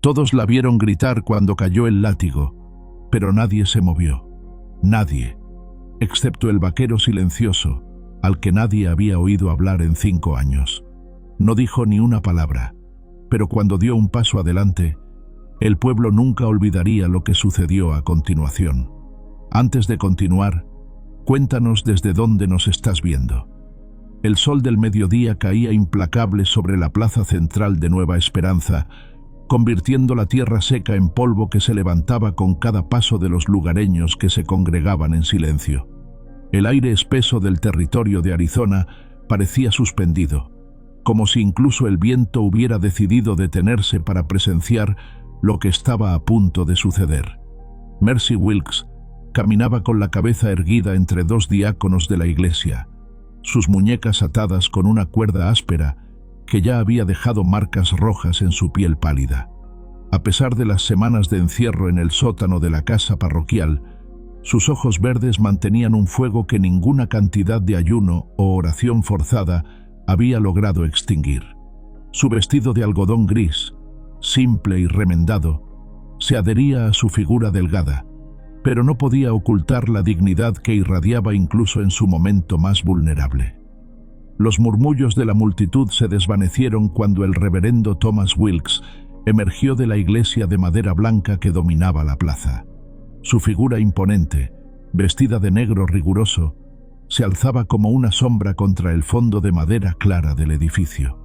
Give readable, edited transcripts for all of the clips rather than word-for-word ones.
Todos la vieron gritar cuando cayó el látigo, pero nadie se movió. Nadie, excepto el vaquero silencioso, al que nadie había oído hablar en 5 años. No dijo ni una palabra, pero cuando dio un paso adelante, el pueblo nunca olvidaría lo que sucedió a continuación. Antes de continuar, cuéntanos desde dónde nos estás viendo. El sol del mediodía caía implacable sobre la plaza central de Nueva Esperanza, convirtiendo la tierra seca en polvo que se levantaba con cada paso de los lugareños que se congregaban en silencio. El aire espeso del territorio de Arizona parecía suspendido, como si incluso el viento hubiera decidido detenerse para presenciar lo que estaba a punto de suceder. Mercy Wilkes caminaba con la cabeza erguida entre 2 diáconos de la iglesia, sus muñecas atadas con una cuerda áspera que ya había dejado marcas rojas en su piel pálida. A pesar de las semanas de encierro en el sótano de la casa parroquial, sus ojos verdes mantenían un fuego que ninguna cantidad de ayuno o oración forzada había logrado extinguir. Su vestido de algodón gris, simple y remendado, se adhería a su figura delgada, pero no podía ocultar la dignidad que irradiaba incluso en su momento más vulnerable. Los murmullos de la multitud se desvanecieron cuando el reverendo Thomas Wilkes emergió de la iglesia de madera blanca que dominaba la plaza. Su figura imponente, vestida de negro riguroso, se alzaba como una sombra contra el fondo de madera clara del edificio.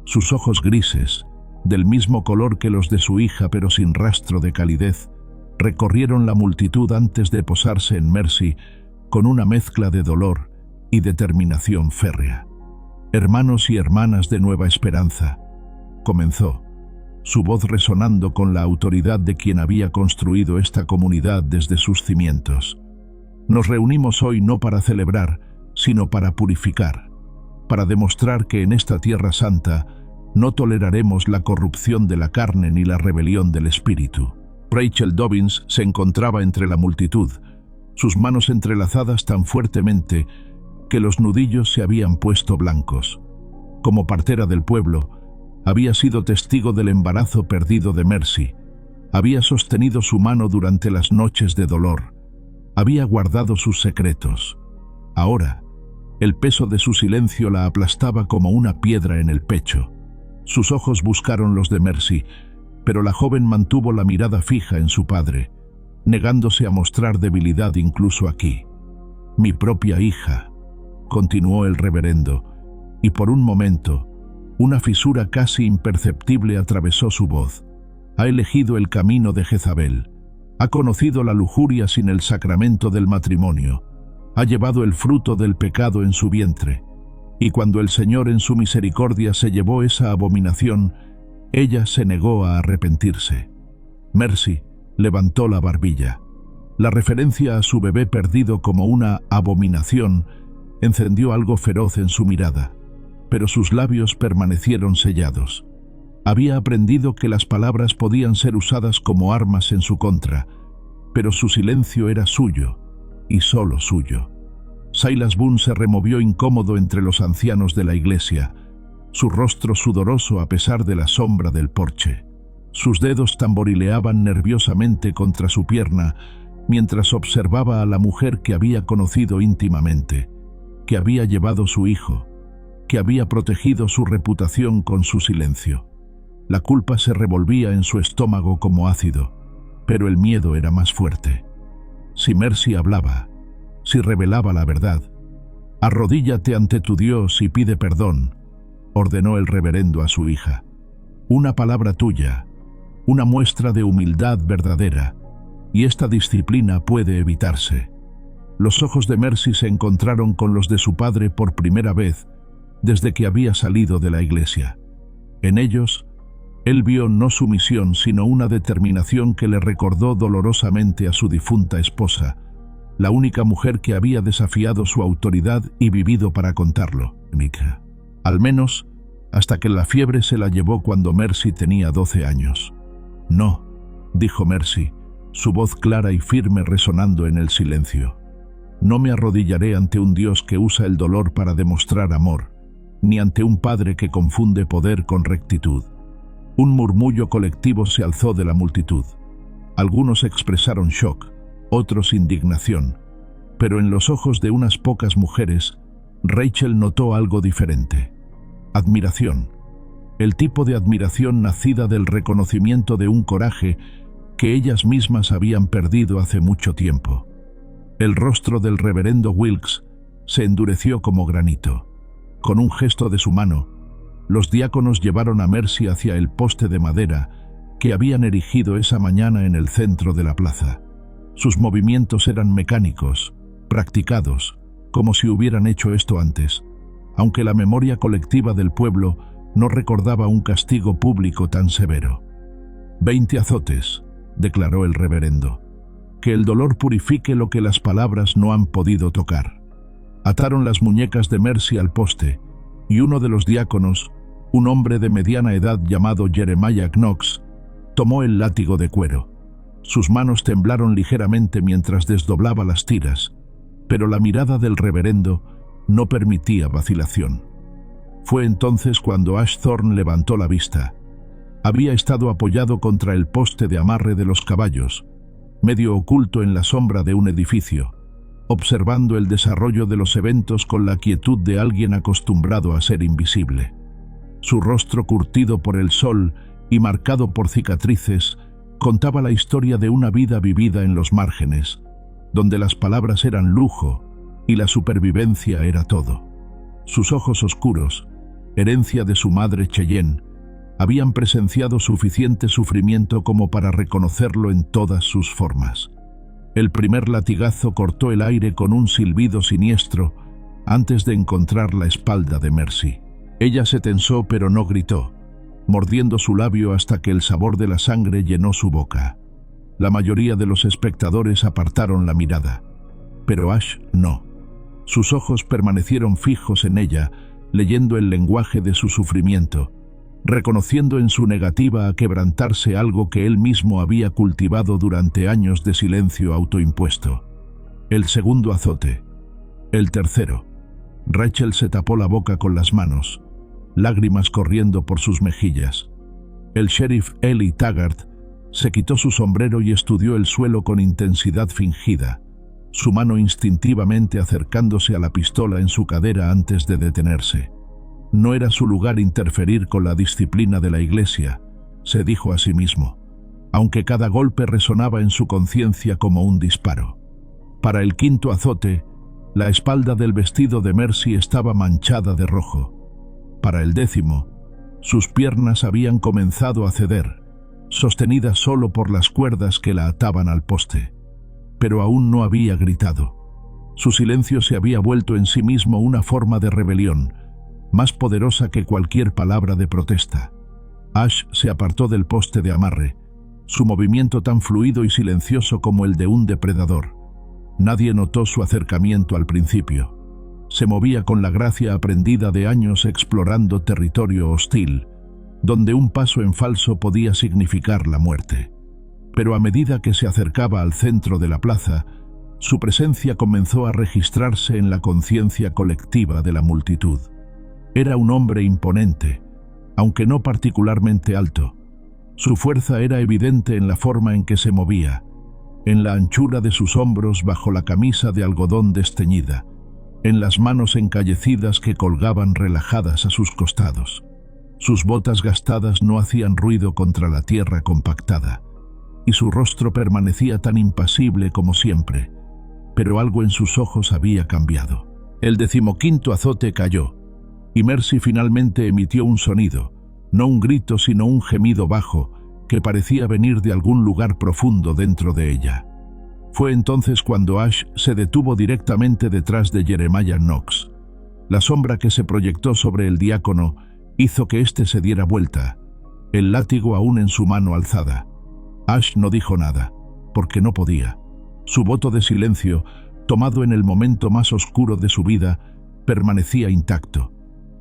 Sus ojos grises, del mismo color que los de su hija pero sin rastro de calidez, recorrieron la multitud antes de posarse en Mercy con una mezcla de dolor y determinación férrea. «Hermanos y hermanas de Nueva Esperanza», comenzó, su voz resonando con la autoridad de quien había construido esta comunidad desde sus cimientos. «Nos reunimos hoy no para celebrar, sino para purificar, para demostrar que en esta tierra santa no toleraremos la corrupción de la carne ni la rebelión del espíritu». Rachel Dobbins se encontraba entre la multitud, sus manos entrelazadas tan fuertemente que los nudillos se habían puesto blancos. Como partera del pueblo, había sido testigo del embarazo perdido de Mercy, había sostenido su mano durante las noches de dolor, había guardado sus secretos. Ahora, el peso de su silencio la aplastaba como una piedra en el pecho. Sus ojos buscaron los de Mercy, pero la joven mantuvo la mirada fija en su padre, negándose a mostrar debilidad incluso aquí. «Mi propia hija», continuó el reverendo, y por un momento, una fisura casi imperceptible atravesó su voz. «Ha elegido el camino de Jezabel, ha conocido la lujuria sin el sacramento del matrimonio, ha llevado el fruto del pecado en su vientre, y cuando el Señor en su misericordia se llevó esa abominación, ella se negó a arrepentirse». Mercy levantó la barbilla. La referencia a su bebé perdido como una abominación encendió algo feroz en su mirada, pero sus labios permanecieron sellados. Había aprendido que las palabras podían ser usadas como armas en su contra, pero su silencio era suyo, y solo suyo. Silas Boone se removió incómodo entre los ancianos de la iglesia, su rostro sudoroso a pesar de la sombra del porche. Sus dedos tamborileaban nerviosamente contra su pierna mientras observaba a la mujer que había conocido íntimamente, que había llevado su hijo, que había protegido su reputación con su silencio. La culpa se revolvía en su estómago como ácido, pero el miedo era más fuerte. Si Mercy hablaba, si revelaba la verdad, «Arrodíllate ante tu Dios y pide perdón», ordenó el reverendo a su hija. «Una palabra tuya, una muestra de humildad verdadera, y esta disciplina puede evitarse». Los ojos de Mercy se encontraron con los de su padre por primera vez desde que había salido de la iglesia. En ellos, él vio no sumisión, sino una determinación que le recordó dolorosamente a su difunta esposa, la única mujer que había desafiado su autoridad y vivido para contarlo. Al menos, hasta que la fiebre se la llevó cuando Mercy tenía 12 años. «No», dijo Mercy, su voz clara y firme resonando en el silencio. «No me arrodillaré ante un Dios que usa el dolor para demostrar amor, ni ante un padre que confunde poder con rectitud. Un murmullo colectivo se alzó de la multitud. Algunos expresaron shock, otros indignación, pero en los ojos de unas pocas mujeres, Rachel notó algo diferente. Admiración. El tipo de admiración nacida del reconocimiento de un coraje que ellas mismas habían perdido hace mucho tiempo. El rostro del reverendo Wilkes se endureció como granito. Con un gesto de su mano, los diáconos llevaron a Mercy hacia el poste de madera que habían erigido esa mañana en el centro de la plaza. Sus movimientos eran mecánicos, practicados, como si hubieran hecho esto antes, aunque la memoria colectiva del pueblo no recordaba un castigo público tan severo. 20 azotes, declaró el reverendo. Que el dolor purifique lo que las palabras no han podido tocar. Ataron las muñecas de Mercy al poste, y uno de los diáconos, un hombre de mediana edad llamado Jeremiah Knox, tomó el látigo de cuero. Sus manos temblaron ligeramente mientras desdoblaba las tiras, pero la mirada del reverendo no permitía vacilación. Fue entonces cuando Ashthorne levantó la vista. Había estado apoyado contra el poste de amarre de los caballos, medio oculto en la sombra de un edificio, observando el desarrollo de los eventos con la quietud de alguien acostumbrado a ser invisible. Su rostro curtido por el sol y marcado por cicatrices contaba la historia de una vida vivida en los márgenes, donde las palabras eran lujo y la supervivencia era todo. Sus ojos oscuros, herencia de su madre Cheyenne, habían presenciado suficiente sufrimiento como para reconocerlo en todas sus formas. El primer latigazo cortó el aire con un silbido siniestro antes de encontrar la espalda de Mercy. Ella se tensó pero no gritó, mordiendo su labio hasta que el sabor de la sangre llenó su boca. La mayoría de los espectadores apartaron la mirada, pero Ash no. Sus ojos permanecieron fijos en ella, leyendo el lenguaje de su sufrimiento, reconociendo en su negativa a quebrantarse algo que él mismo había cultivado durante años de silencio autoimpuesto. El segundo azote. El tercero. Rachel se tapó la boca con las manos, lágrimas corriendo por sus mejillas. El sheriff Eli Taggart se quitó su sombrero y estudió el suelo con intensidad fingida, su mano instintivamente acercándose a la pistola en su cadera antes de detenerse. No era su lugar interferir con la disciplina de la iglesia, se dijo a sí mismo, aunque cada golpe resonaba en su conciencia como un disparo. Para el quinto azote, la espalda del vestido de Mercy estaba manchada de rojo. Para el décimo, sus piernas habían comenzado a ceder, sostenidas solo por las cuerdas que la ataban al poste. Pero aún no había gritado. Su silencio se había vuelto en sí mismo una forma de rebelión, más poderosa que cualquier palabra de protesta. Ash se apartó del poste de amarre, su movimiento tan fluido y silencioso como el de un depredador. Nadie notó su acercamiento al principio. Se movía con la gracia aprendida de años explorando territorio hostil, donde un paso en falso podía significar la muerte. Pero a medida que se acercaba al centro de la plaza, su presencia comenzó a registrarse en la conciencia colectiva de la multitud. Era un hombre imponente, aunque no particularmente alto. Su fuerza era evidente en la forma en que se movía, en la anchura de sus hombros bajo la camisa de algodón desteñida, en las manos encallecidas que colgaban relajadas a sus costados. Sus botas gastadas no hacían ruido contra la tierra compactada, y su rostro permanecía tan impasible como siempre, pero algo en sus ojos había cambiado. El 15º azote cayó, y Mercy finalmente emitió un sonido, no un grito sino un gemido bajo, que parecía venir de algún lugar profundo dentro de ella. Fue entonces cuando Ash se detuvo directamente detrás de Jeremiah Knox. La sombra que se proyectó sobre el diácono hizo que éste se diera vuelta, el látigo aún en su mano alzada. Ash no dijo nada, porque no podía. Su voto de silencio, tomado en el momento más oscuro de su vida, permanecía intacto.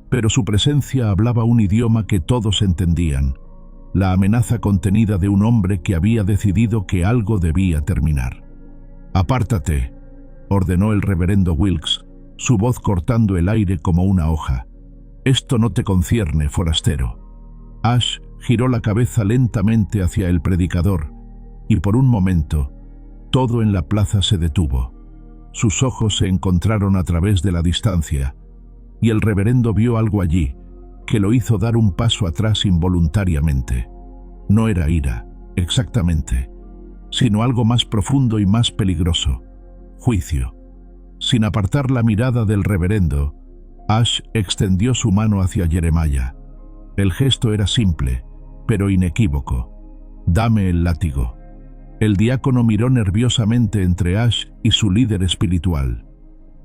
Pero su presencia hablaba un idioma que todos entendían, la amenaza contenida de un hombre que había decidido que algo debía terminar. «Apártate», ordenó el reverendo Wilkes, su voz cortando el aire como una hoja. «Esto no te concierne, forastero». Ash Giró la cabeza lentamente hacia el predicador, y por un momento, todo en la plaza se detuvo. Sus ojos se encontraron a través de la distancia, y el reverendo vio algo allí que lo hizo dar un paso atrás involuntariamente. No era ira, exactamente, sino algo más profundo y más peligroso: juicio. Sin apartar la mirada del reverendo, Ash extendió su mano hacia Jeremiah. El gesto era simple, pero inequívoco. «Dame el látigo». El diácono miró nerviosamente entre Ash y su líder espiritual,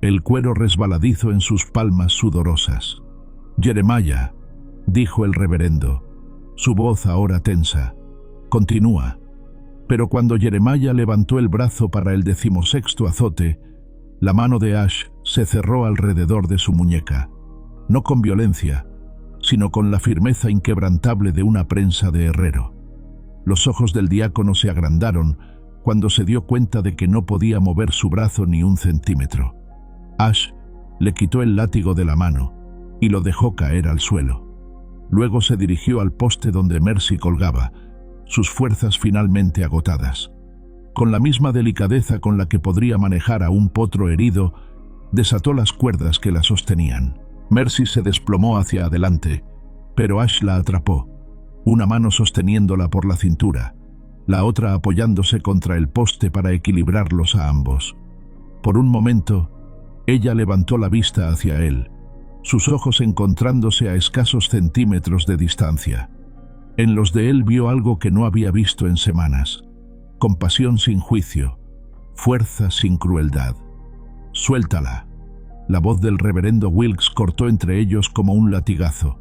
el cuero resbaladizo en sus palmas sudorosas. «Jeremiah», dijo el reverendo, su voz ahora tensa. «Continúa». Pero cuando Jeremiah levantó el brazo para el 16º azote, la mano de Ash se cerró alrededor de su muñeca, no con violencia, sino con la firmeza inquebrantable de una prensa de herrero. Los ojos del diácono se agrandaron cuando se dio cuenta de que no podía mover su brazo ni un centímetro. Ash le quitó el látigo de la mano y lo dejó caer al suelo. Luego se dirigió al poste donde Mercy colgaba, sus fuerzas finalmente agotadas. Con la misma delicadeza con la que podría manejar a un potro herido, desató las cuerdas que la sostenían. Mercy se desplomó hacia adelante, pero Ash la atrapó, una mano sosteniéndola por la cintura, la otra apoyándose contra el poste para equilibrarlos a ambos. Por un momento, ella levantó la vista hacia él, sus ojos encontrándose a escasos centímetros de distancia. En los de él vio algo que no había visto en semanas: compasión sin juicio, fuerza sin crueldad. «Suéltala». La voz del reverendo Wilkes cortó entre ellos como un latigazo.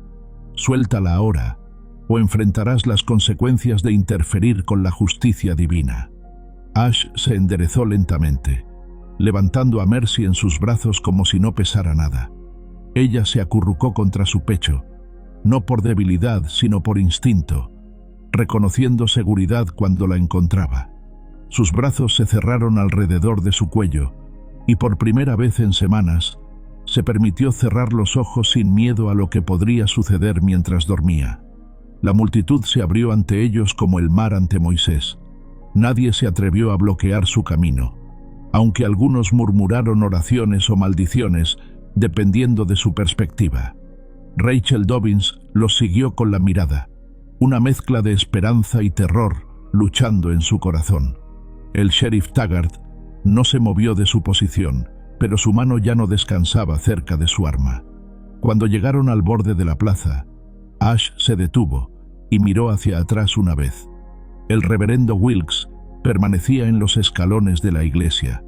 «Suéltala ahora, o enfrentarás las consecuencias de interferir con la justicia divina». Ash se enderezó lentamente, levantando a Mercy en sus brazos como si no pesara nada. Ella se acurrucó contra su pecho, no por debilidad, sino por instinto, reconociendo seguridad cuando la encontraba. Sus brazos se cerraron alrededor de su cuello, y por primera vez en semanas, se permitió cerrar los ojos sin miedo a lo que podría suceder mientras dormía. La multitud se abrió ante ellos como el mar ante Moisés. Nadie se atrevió a bloquear su camino, aunque algunos murmuraron oraciones o maldiciones, dependiendo de su perspectiva. Rachel Dobbins los siguió con la mirada, una mezcla de esperanza y terror luchando en su corazón. El sheriff Taggart no se movió de su posición, pero su mano ya no descansaba cerca de su arma. Cuando llegaron al borde de la plaza, Ash se detuvo y miró hacia atrás una vez. El reverendo Wilkes permanecía en los escalones de la iglesia,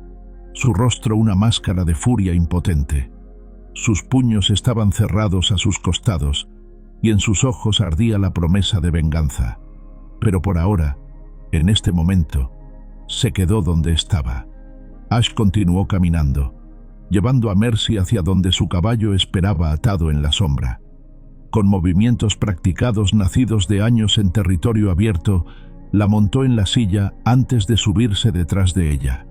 su rostro una máscara de furia impotente. Sus puños estaban cerrados a sus costados y en sus ojos ardía la promesa de venganza. Pero por ahora, en este momento, se quedó donde estaba. Ash continuó caminando, llevando a Mercy hacia donde su caballo esperaba atado en la sombra. Con movimientos practicados nacidos de años en territorio abierto, la montó en la silla antes de subirse detrás de ella.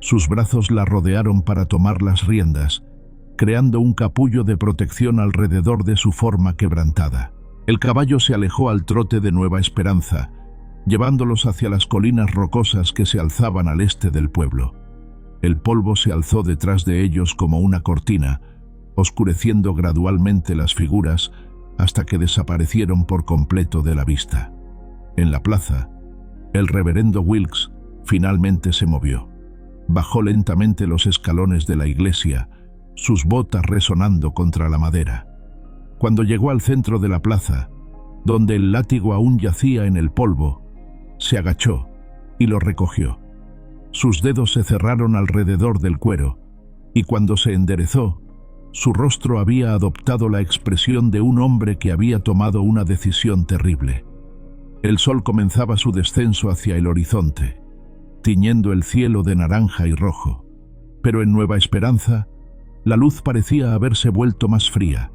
Sus brazos la rodearon para tomar las riendas, creando un capullo de protección alrededor de su forma quebrantada. El caballo se alejó al trote de Nueva Esperanza, llevándolos hacia las colinas rocosas que se alzaban al este del pueblo. El polvo se alzó detrás de ellos como una cortina, oscureciendo gradualmente las figuras hasta que desaparecieron por completo de la vista. En la plaza, el reverendo Wilkes finalmente se movió. Bajó lentamente los escalones de la iglesia, sus botas resonando contra la madera. Cuando llegó al centro de la plaza, donde el látigo aún yacía en el polvo, se agachó y lo recogió. Sus dedos se cerraron alrededor del cuero, y cuando se enderezó, su rostro había adoptado la expresión de un hombre que había tomado una decisión terrible. El sol comenzaba su descenso hacia el horizonte, tiñendo el cielo de naranja y rojo. Pero en Nueva Esperanza, la luz parecía haberse vuelto más fría,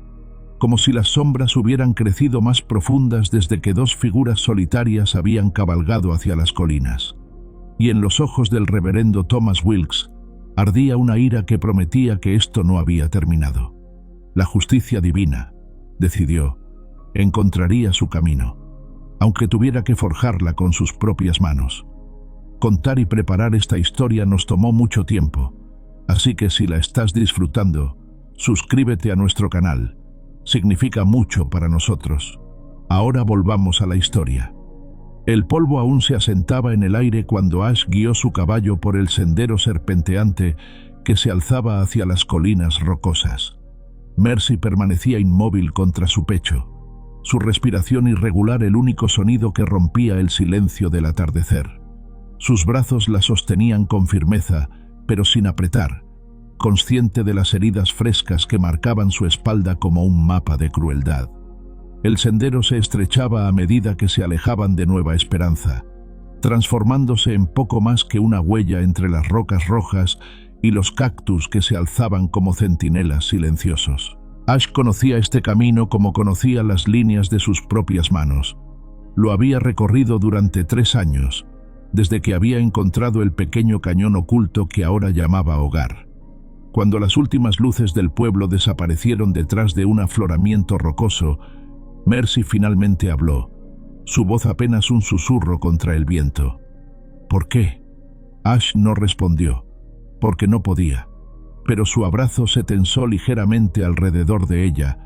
como si las sombras hubieran crecido más profundas desde que dos figuras solitarias habían cabalgado hacia las colinas. Y en los ojos del reverendo Thomas Wilkes ardía una ira que prometía que esto no había terminado. La justicia divina, decidió, encontraría su camino. aunque tuviera que forjarla con sus propias manos. Contar y preparar esta historia nos tomó mucho tiempo, así que si la estás disfrutando, suscríbete a nuestro canal. Significa mucho para nosotros. Ahora volvamos a la historia. El polvo aún se asentaba en el aire cuando Ash guió su caballo por el sendero serpenteante que se alzaba hacia las colinas rocosas. Mercy permanecía inmóvil contra su pecho, su respiración irregular el único sonido que rompía el silencio del atardecer. Sus brazos la sostenían con firmeza, pero sin apretar, consciente de las heridas frescas que marcaban su espalda como un mapa de crueldad. El sendero se estrechaba a medida que se alejaban de Nueva Esperanza, transformándose en poco más que una huella entre las rocas rojas y los cactus que se alzaban como centinelas silenciosos. Ash conocía este camino como conocía las líneas de sus propias manos. Lo había recorrido durante 3 años, desde que había encontrado el pequeño cañón oculto que ahora llamaba hogar. Cuando las últimas luces del pueblo desaparecieron detrás de un afloramiento rocoso, Mercy finalmente habló, su voz apenas un susurro contra el viento. ¿Por qué? Ash no respondió, porque no podía, pero su abrazo se tensó ligeramente alrededor de ella,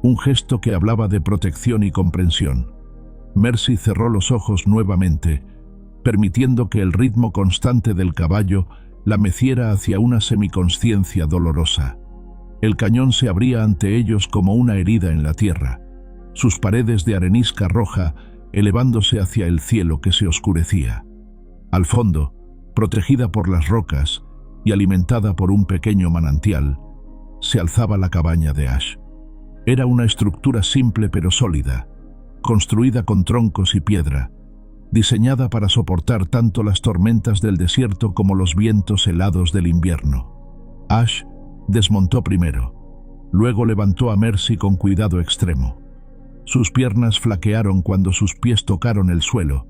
un gesto que hablaba de protección y comprensión. Mercy cerró los ojos nuevamente, permitiendo que el ritmo constante del caballo la meciera hacia una semiconsciencia dolorosa. El cañón se abría ante ellos como una herida en la tierra, sus paredes de arenisca roja elevándose hacia el cielo que se oscurecía. Al fondo, protegida por las rocas y alimentada por un pequeño manantial, se alzaba la cabaña de Ash. Era una estructura simple pero sólida, construida con troncos y piedra, diseñada para soportar tanto las tormentas del desierto como los vientos helados del invierno. Ash desmontó primero, luego levantó a Mercy con cuidado extremo. Sus piernas flaquearon cuando sus pies tocaron el suelo,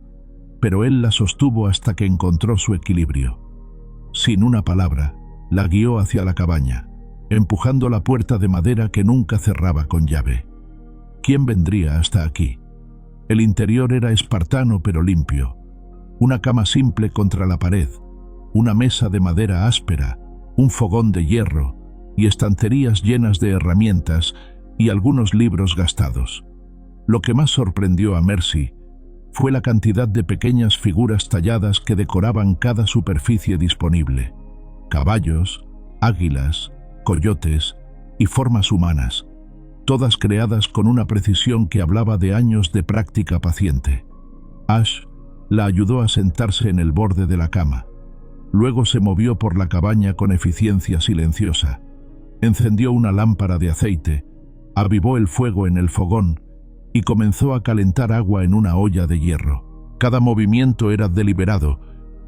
pero él la sostuvo hasta que encontró su equilibrio. Sin una palabra, la guió hacia la cabaña, empujando la puerta de madera que nunca cerraba con llave. ¿Quién vendría hasta aquí? El interior era espartano pero limpio. Una cama simple contra la pared, una mesa de madera áspera, un fogón de hierro y estanterías llenas de herramientas y algunos libros gastados. Lo que más sorprendió a Mercy fue la cantidad de pequeñas figuras talladas que decoraban cada superficie disponible. Caballos, águilas, coyotes y formas humanas, todas creadas con una precisión que hablaba de años de práctica paciente. Ash la ayudó a sentarse en el borde de la cama. Luego se movió por la cabaña con eficiencia silenciosa. Encendió una lámpara de aceite, avivó el fuego en el fogón y comenzó a calentar agua en una olla de hierro. Cada movimiento era deliberado,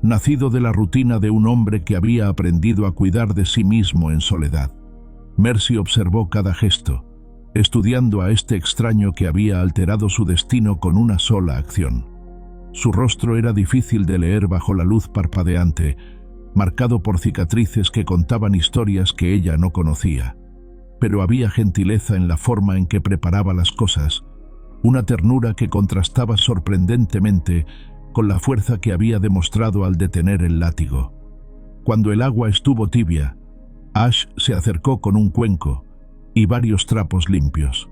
nacido de la rutina de un hombre que había aprendido a cuidar de sí mismo en soledad. Mercy observó cada gesto, estudiando a este extraño que había alterado su destino con una sola acción. Su rostro era difícil de leer bajo la luz parpadeante, marcado por cicatrices que contaban historias que ella no conocía. Pero había gentileza en la forma en que preparaba las cosas, una ternura que contrastaba sorprendentemente con la fuerza que había demostrado al detener el látigo. Cuando el agua estuvo tibia, Ash se acercó con un cuenco y varios trapos limpios.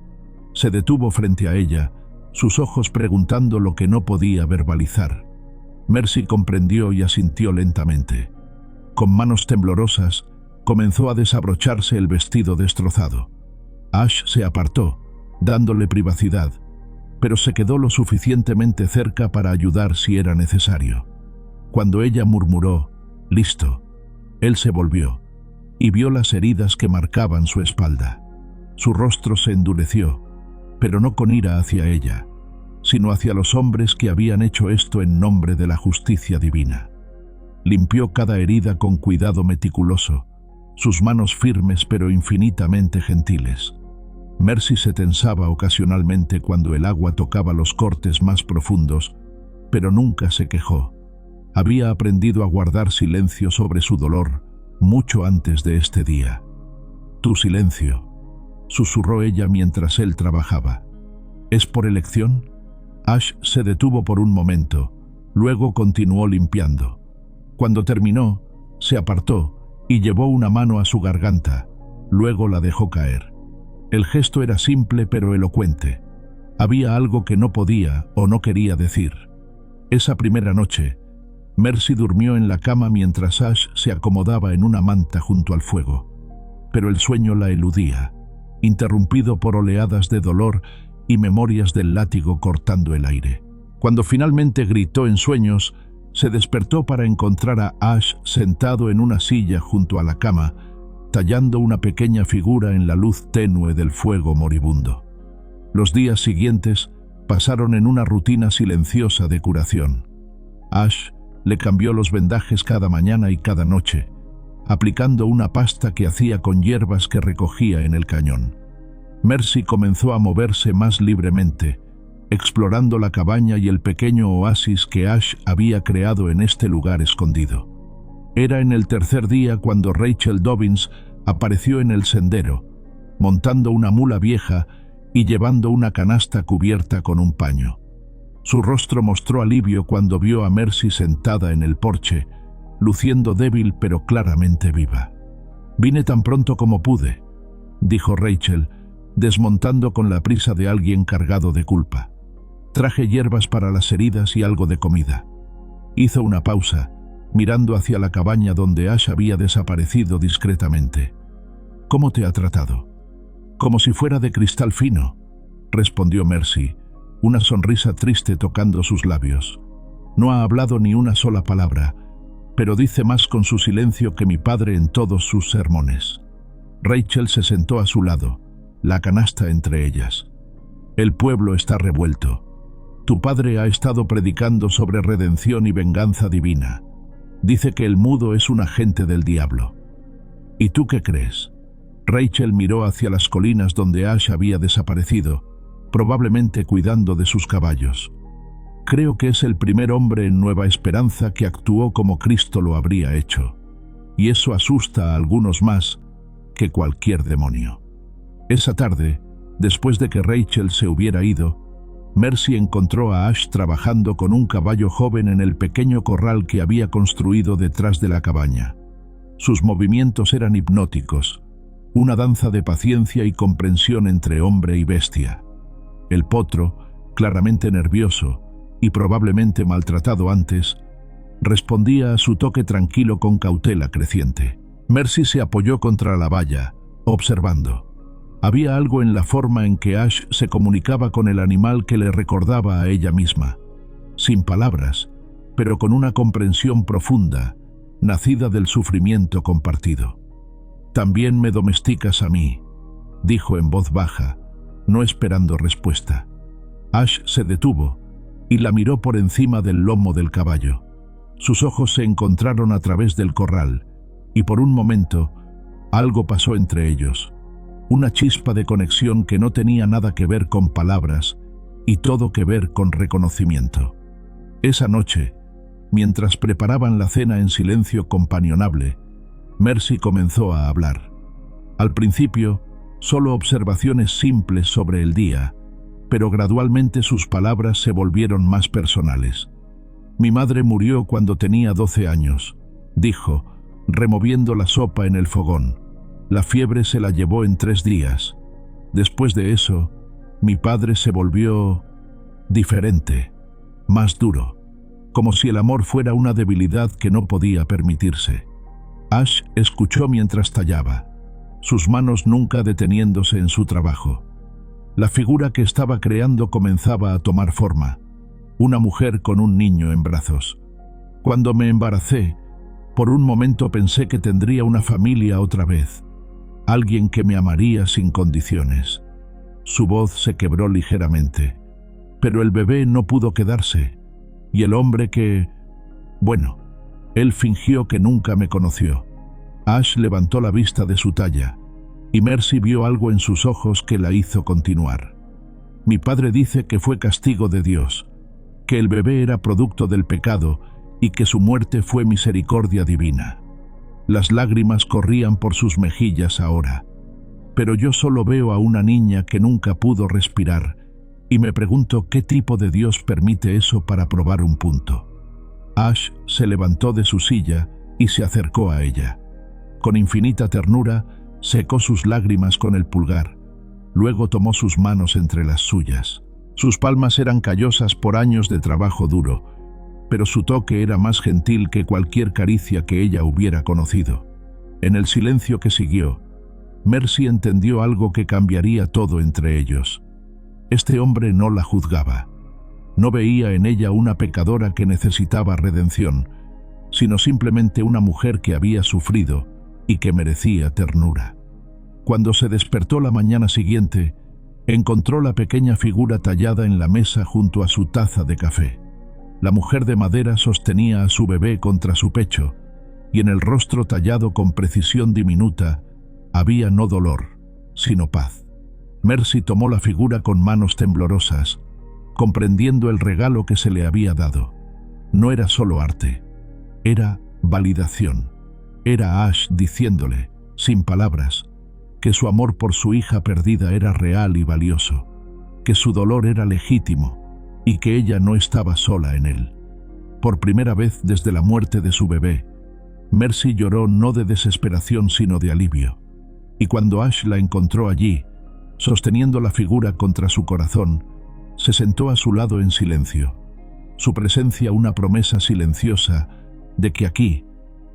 Se detuvo frente a ella, sus ojos preguntando lo que no podía verbalizar. Mercy comprendió y asintió lentamente. Con manos temblorosas, comenzó a desabrocharse el vestido destrozado. Ash se apartó, dándole privacidad, pero se quedó lo suficientemente cerca para ayudar si era necesario. Cuando ella murmuró, «Listo», él se volvió y vio las heridas que marcaban su espalda. Su rostro se endureció, pero no con ira hacia ella, sino hacia los hombres que habían hecho esto en nombre de la justicia divina. Limpió cada herida con cuidado meticuloso, sus manos firmes pero infinitamente gentiles. Mercy se tensaba ocasionalmente cuando el agua tocaba los cortes más profundos, pero nunca se quejó. Había aprendido a guardar silencio sobre su dolor mucho antes de este día. «Tu silencio», susurró ella mientras él trabajaba. «¿Es por elección? Ash se detuvo por un momento, luego continuó limpiando. Cuando terminó, se apartó y llevó una mano a su garganta, luego la dejó caer. El gesto era simple pero elocuente. Había algo que no podía o no quería decir. Esa primera noche, Mercy durmió en la cama mientras Ash se acomodaba en una manta junto al fuego. Pero el sueño la eludía, interrumpido por oleadas de dolor y memorias del látigo cortando el aire. Cuando finalmente gritó en sueños, se despertó para encontrar a Ash sentado en una silla junto a la cama, tallando una pequeña figura en la luz tenue del fuego moribundo. Los días siguientes pasaron en una rutina silenciosa de curación. Ash le cambió los vendajes cada mañana y cada noche, aplicando una pasta que hacía con hierbas que recogía en el cañón. Mercy comenzó a moverse más libremente, explorando la cabaña y el pequeño oasis que Ash había creado en este lugar escondido. Era en el tercer día cuando Rachel Dobbins apareció en el sendero, montando una mula vieja y llevando una canasta cubierta con un paño. Su rostro mostró alivio cuando vio a Mercy sentada en el porche, luciendo débil pero claramente viva. «Vine tan pronto como pude», dijo Rachel, desmontando con la prisa de alguien cargado de culpa. «Traje hierbas para las heridas y algo de comida». Hizo una pausa, mirando hacia la cabaña donde Ash había desaparecido discretamente. «¿Cómo te ha tratado?» «Como si fuera de cristal fino», respondió Mercy, una sonrisa triste tocando sus labios. «No ha hablado ni una sola palabra, pero dice más con su silencio que mi padre en todos sus sermones». Rachel se sentó a su lado, la canasta entre ellas. «El pueblo está revuelto. Tu padre ha estado predicando sobre redención y venganza divina. Dice que el mudo es un agente del diablo. ¿Y tú qué crees?» Rachel miró hacia las colinas donde Ash había desaparecido, probablemente cuidando de sus caballos. «Creo que es el primer hombre en Nueva Esperanza que actuó como Cristo lo habría hecho. Y eso asusta a algunos más que cualquier demonio». Esa tarde, después de que Rachel se hubiera ido, Mercy encontró a Ash trabajando con un caballo joven en el pequeño corral que había construido detrás de la cabaña. Sus movimientos eran hipnóticos, una danza de paciencia y comprensión entre hombre y bestia. El potro, claramente nervioso y probablemente maltratado antes, respondía a su toque tranquilo con cautela creciente. Mercy se apoyó contra la valla, observando. Había algo en la forma en que Ash se comunicaba con el animal que le recordaba a ella misma, sin palabras, pero con una comprensión profunda, nacida del sufrimiento compartido. «También me domesticas a mí», dijo en voz baja, no esperando respuesta. Ash se detuvo y la miró por encima del lomo del caballo. Sus ojos se encontraron a través del corral, y por un momento, algo pasó entre ellos. Una chispa de conexión que no tenía nada que ver con palabras y todo que ver con reconocimiento. Esa noche, mientras preparaban la cena en silencio companionable, Mercy comenzó a hablar. Al principio, solo observaciones simples sobre el día, pero gradualmente sus palabras se volvieron más personales. «Mi madre murió cuando tenía 12 años», dijo, removiendo la sopa en el fogón. «La fiebre se la llevó en 3 días. Después de eso, mi padre se volvió diferente, más duro, como si el amor fuera una debilidad que no podía permitirse». Ash escuchó mientras tallaba, sus manos nunca deteniéndose en su trabajo. La figura que estaba creando comenzaba a tomar forma, una mujer con un niño en brazos. «Cuando me embaracé, por un momento pensé que tendría una familia otra vez, alguien que me amaría sin condiciones». Su voz se quebró ligeramente. «Pero el bebé no pudo quedarse, y el hombre que... bueno, él fingió que nunca me conoció». Ash levantó la vista de su talla, y Mercy vio algo en sus ojos que la hizo continuar. «Mi padre dice que fue castigo de Dios, que el bebé era producto del pecado y que su muerte fue misericordia divina». Las lágrimas corrían por sus mejillas ahora. «Pero yo solo veo a una niña que nunca pudo respirar Y me pregunto qué tipo de Dios permite eso para probar un punto. Ash se levantó de su silla y se acercó a ella. Con infinita ternura, secó sus lágrimas con el pulgar. Luego tomó sus manos entre las suyas. Sus palmas eran callosas por años de trabajo duro, pero su toque era más gentil que cualquier caricia que ella hubiera conocido. En el silencio que siguió, Mercy entendió algo que cambiaría todo entre ellos. Este hombre no la juzgaba. No veía en ella una pecadora que necesitaba redención, sino simplemente una mujer que había sufrido y que merecía ternura. Cuando se despertó la mañana siguiente, encontró la pequeña figura tallada en la mesa junto a su taza de café. La mujer de madera sostenía a su bebé contra su pecho, y en el rostro tallado con precisión diminuta había no dolor, sino paz. Mercy tomó la figura con manos temblorosas, comprendiendo el regalo que se le había dado. No era solo arte, era validación. Era Ash diciéndole, sin palabras, que su amor por su hija perdida era real y valioso, que su dolor era legítimo y que ella no estaba sola en él. Por primera vez desde la muerte de su bebé, Mercy lloró no de desesperación sino de alivio. Y cuando Ash la encontró allí, sosteniendo la figura contra su corazón, se sentó a su lado en silencio. Su presencia una promesa silenciosa de que aquí,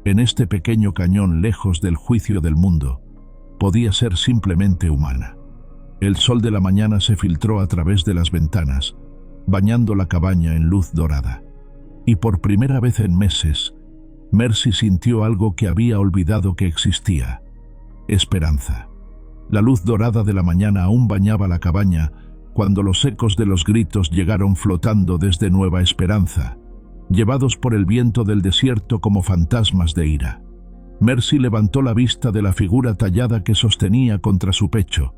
en este pequeño cañón lejos del juicio del mundo, podía ser simplemente humana. El sol de la mañana se filtró a través de las ventanas, bañando la cabaña en luz dorada. Y por primera vez en meses, Mercy sintió algo que había olvidado que existía: esperanza. La luz dorada de la mañana aún bañaba la cabaña cuando los ecos de los gritos llegaron flotando desde Nueva Esperanza, llevados por el viento del desierto como fantasmas de ira. Mercy levantó la vista de la figura tallada que sostenía contra su pecho,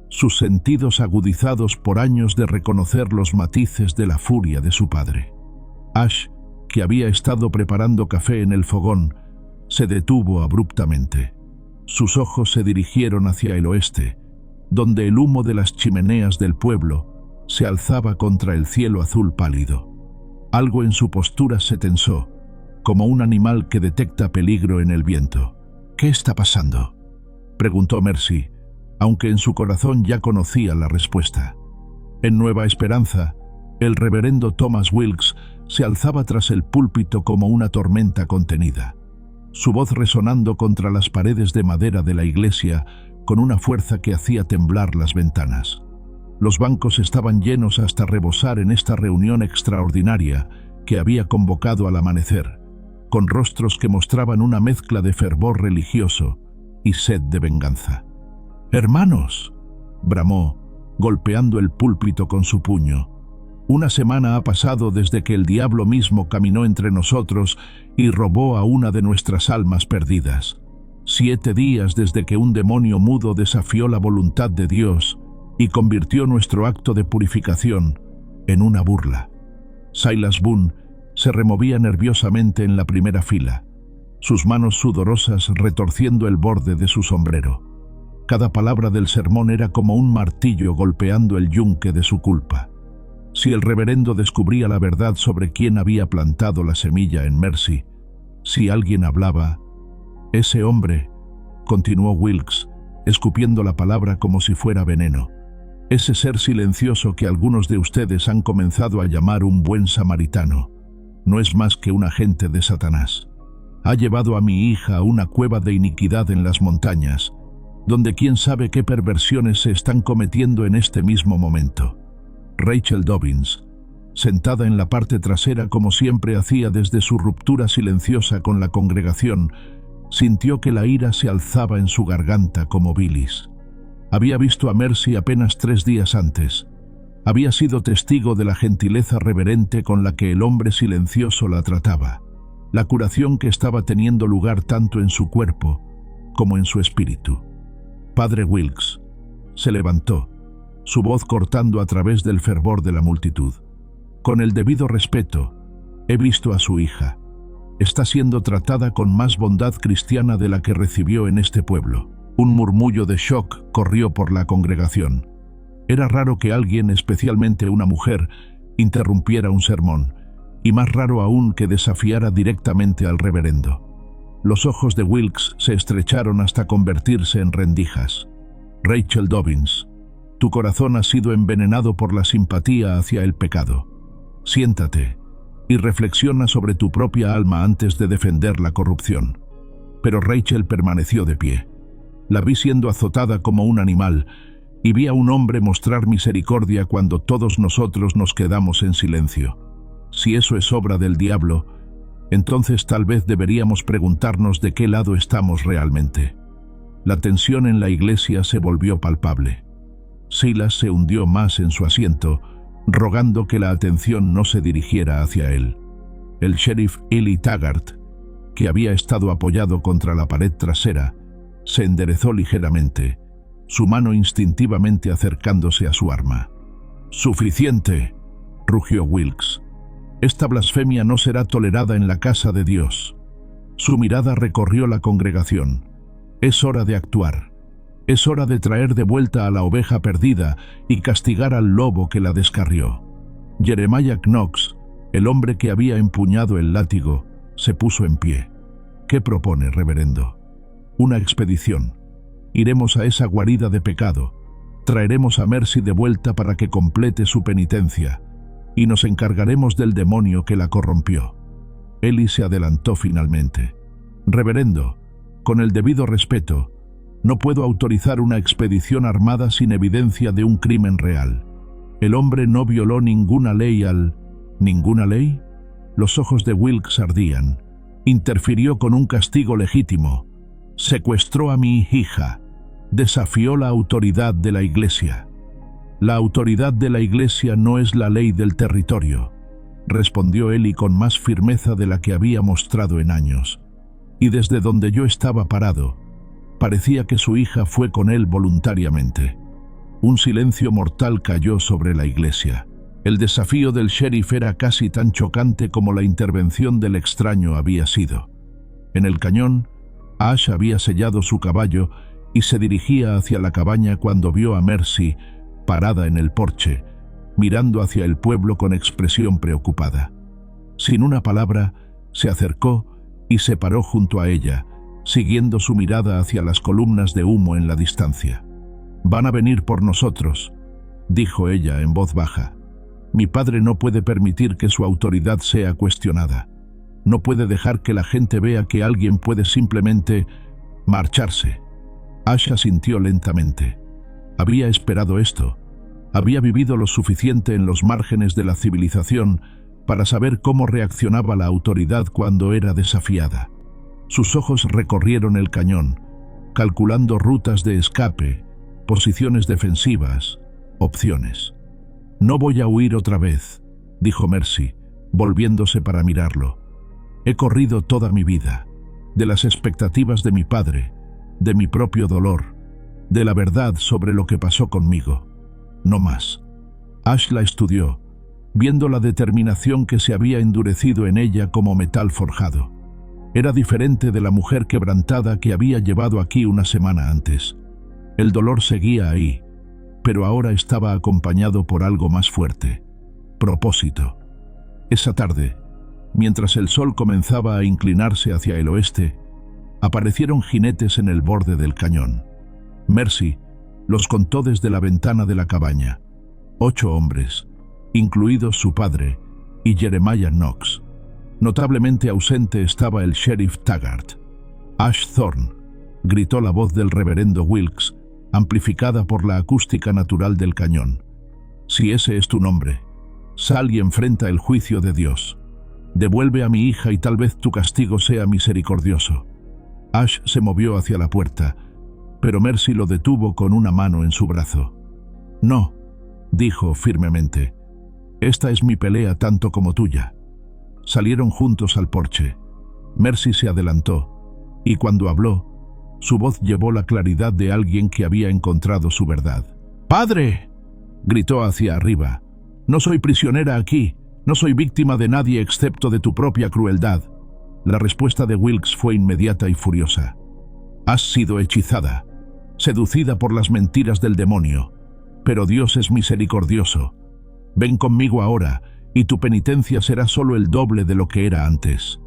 sus sentidos agudizados por años de reconocer los matices de la furia de su padre. Ash, que había estado preparando café en el fogón, se detuvo abruptamente. Sus ojos se dirigieron hacia el oeste, donde el humo de las chimeneas del pueblo se alzaba contra el cielo azul pálido. Algo en su postura se tensó, como un animal que detecta peligro en el viento. «¿Qué está pasando?», preguntó Mercy, aunque en su corazón ya conocía la respuesta. En Nueva Esperanza, el reverendo Thomas Wilkes se alzaba tras el púlpito como una tormenta contenida, su voz resonando contra las paredes de madera de la iglesia con una fuerza que hacía temblar las ventanas. Los bancos estaban llenos hasta rebosar en esta reunión extraordinaria que había convocado al amanecer, con rostros que mostraban una mezcla de fervor religioso y sed de venganza. «¡Hermanos!», bramó, golpeando el púlpito con su puño. «Una semana ha pasado desde que el diablo mismo caminó entre nosotros y robó a una de nuestras almas perdidas. 7 días desde que un demonio mudo desafió la voluntad de Dios y convirtió nuestro acto de purificación en una burla». Silas Boone se removía nerviosamente en la primera fila, sus manos sudorosas retorciendo el borde de su sombrero. Cada palabra del sermón era como un martillo golpeando el yunque de su culpa. Si el reverendo descubría la verdad sobre quién había plantado la semilla en Mercy, si alguien hablaba, ese hombre, continuó Wilkes, escupiendo la palabra como si fuera veneno, ese ser silencioso que algunos de ustedes han comenzado a llamar un buen samaritano, no es más que un agente de Satanás. Ha llevado a mi hija a una cueva de iniquidad en las montañas, donde quién sabe qué perversiones se están cometiendo en este mismo momento. Rachel Dobbins, sentada en la parte trasera como siempre hacía desde su ruptura silenciosa con la congregación, sintió que la ira se alzaba en su garganta como bilis. Había visto a Mercy apenas 3 días antes. Había sido testigo de la gentileza reverente con la que el hombre silencioso la trataba, la curación que estaba teniendo lugar tanto en su cuerpo como en su espíritu. Padre Wilkes se levantó, su voz cortando a través del fervor de la multitud. «Con el debido respeto, he visto a su hija. Está siendo tratada con más bondad cristiana de la que recibió en este pueblo». Un murmullo de shock corrió por la congregación. Era raro que alguien, especialmente una mujer, interrumpiera un sermón, y más raro aún que desafiara directamente al reverendo. Los ojos de Wilkes se estrecharon hasta convertirse en rendijas. Rachel Dobbins, tu corazón ha sido envenenado por la simpatía hacia el pecado. Siéntate y reflexiona sobre tu propia alma antes de defender la corrupción. Pero Rachel permaneció de pie. La vi siendo azotada como un animal, y vi a un hombre mostrar misericordia cuando todos nosotros nos quedamos en silencio. Si eso es obra del diablo, entonces tal vez deberíamos preguntarnos de qué lado estamos realmente. La tensión en la iglesia se volvió palpable. Silas se hundió más en su asiento, rogando que la atención no se dirigiera hacia él. El sheriff Ely Taggart, que había estado apoyado contra la pared trasera, se enderezó ligeramente, su mano instintivamente acercándose a su arma. «¡Suficiente!», rugió Wilkes. «Esta blasfemia no será tolerada en la casa de Dios». Su mirada recorrió la congregación. «Es hora de actuar. Es hora de traer de vuelta a la oveja perdida y castigar al lobo que la descarrió». Jeremiah Knox, el hombre que había empuñado el látigo, se puso en pie. «¿Qué propone, reverendo?» «Una expedición. Iremos a esa guarida de pecado. Traeremos a Mercy de vuelta para que complete su penitencia, y nos encargaremos del demonio que la corrompió». Ely se adelantó finalmente. «Reverendo, con el debido respeto, no puedo autorizar una expedición armada sin evidencia de un crimen real. El hombre no violó ninguna ley al... ¿Ninguna ley?». Los ojos de Wilkes ardían. «Interfirió con un castigo legítimo. Secuestró a mi hija. Desafió la autoridad de la Iglesia». «La autoridad de la Iglesia no es la ley del territorio», respondió Ely con más firmeza de la que había mostrado en años. Y desde donde yo estaba parado, parecía que su hija fue con él voluntariamente. Un silencio mortal cayó sobre la iglesia. El desafío del sheriff era casi tan chocante como la intervención del extraño había sido. En el cañón, Ash había sellado su caballo y se dirigía hacia la cabaña cuando vio a Mercy parada en el porche, mirando hacia el pueblo con expresión preocupada. Sin una palabra, se acercó y se paró junto a ella, siguiendo su mirada hacia las columnas de humo en la distancia. «Van a venir por nosotros», dijo ella en voz baja. «Mi padre no puede permitir que su autoridad sea cuestionada. No puede dejar que la gente vea que alguien puede simplemente marcharse». Ash asintió lentamente. Había esperado esto. Había vivido lo suficiente en los márgenes de la civilización para saber cómo reaccionaba la autoridad cuando era desafiada. Sus ojos recorrieron el cañón, calculando rutas de escape, posiciones defensivas, opciones. «No voy a huir otra vez», dijo Mercy, volviéndose para mirarlo. «He corrido toda mi vida, de las expectativas de mi padre, de mi propio dolor, de la verdad sobre lo que pasó conmigo. No más». Ash la estudió, viendo la determinación que se había endurecido en ella como metal forjado. Era diferente de la mujer quebrantada que había llevado aquí una semana antes. El dolor seguía ahí, pero ahora estaba acompañado por algo más fuerte: propósito. Esa tarde, mientras el sol comenzaba a inclinarse hacia el oeste, aparecieron jinetes en el borde del cañón. Mercy los contó desde la ventana de la cabaña. 8 hombres, incluidos su padre y Jeremiah Knox. Notablemente ausente estaba el sheriff Taggart. «Ash Thorne», gritó la voz del reverendo Wilkes, amplificada por la acústica natural del cañón. «Si ese es tu nombre, sal y enfrenta el juicio de Dios. Devuelve a mi hija y tal vez tu castigo sea misericordioso». Ash se movió hacia la puerta, pero Mercy lo detuvo con una mano en su brazo. «No», dijo firmemente. «Esta es mi pelea tanto como tuya». Salieron juntos al porche. Mercy se adelantó, y cuando habló, su voz llevó la claridad de alguien que había encontrado su verdad. «¡Padre!», gritó hacia arriba. «No soy prisionera aquí, no soy víctima de nadie excepto de tu propia crueldad». La respuesta de Wilkes fue inmediata y furiosa. «Has sido hechizada, seducida por las mentiras del demonio. Pero Dios es misericordioso. Ven conmigo ahora, y tu penitencia será solo el doble de lo que era antes.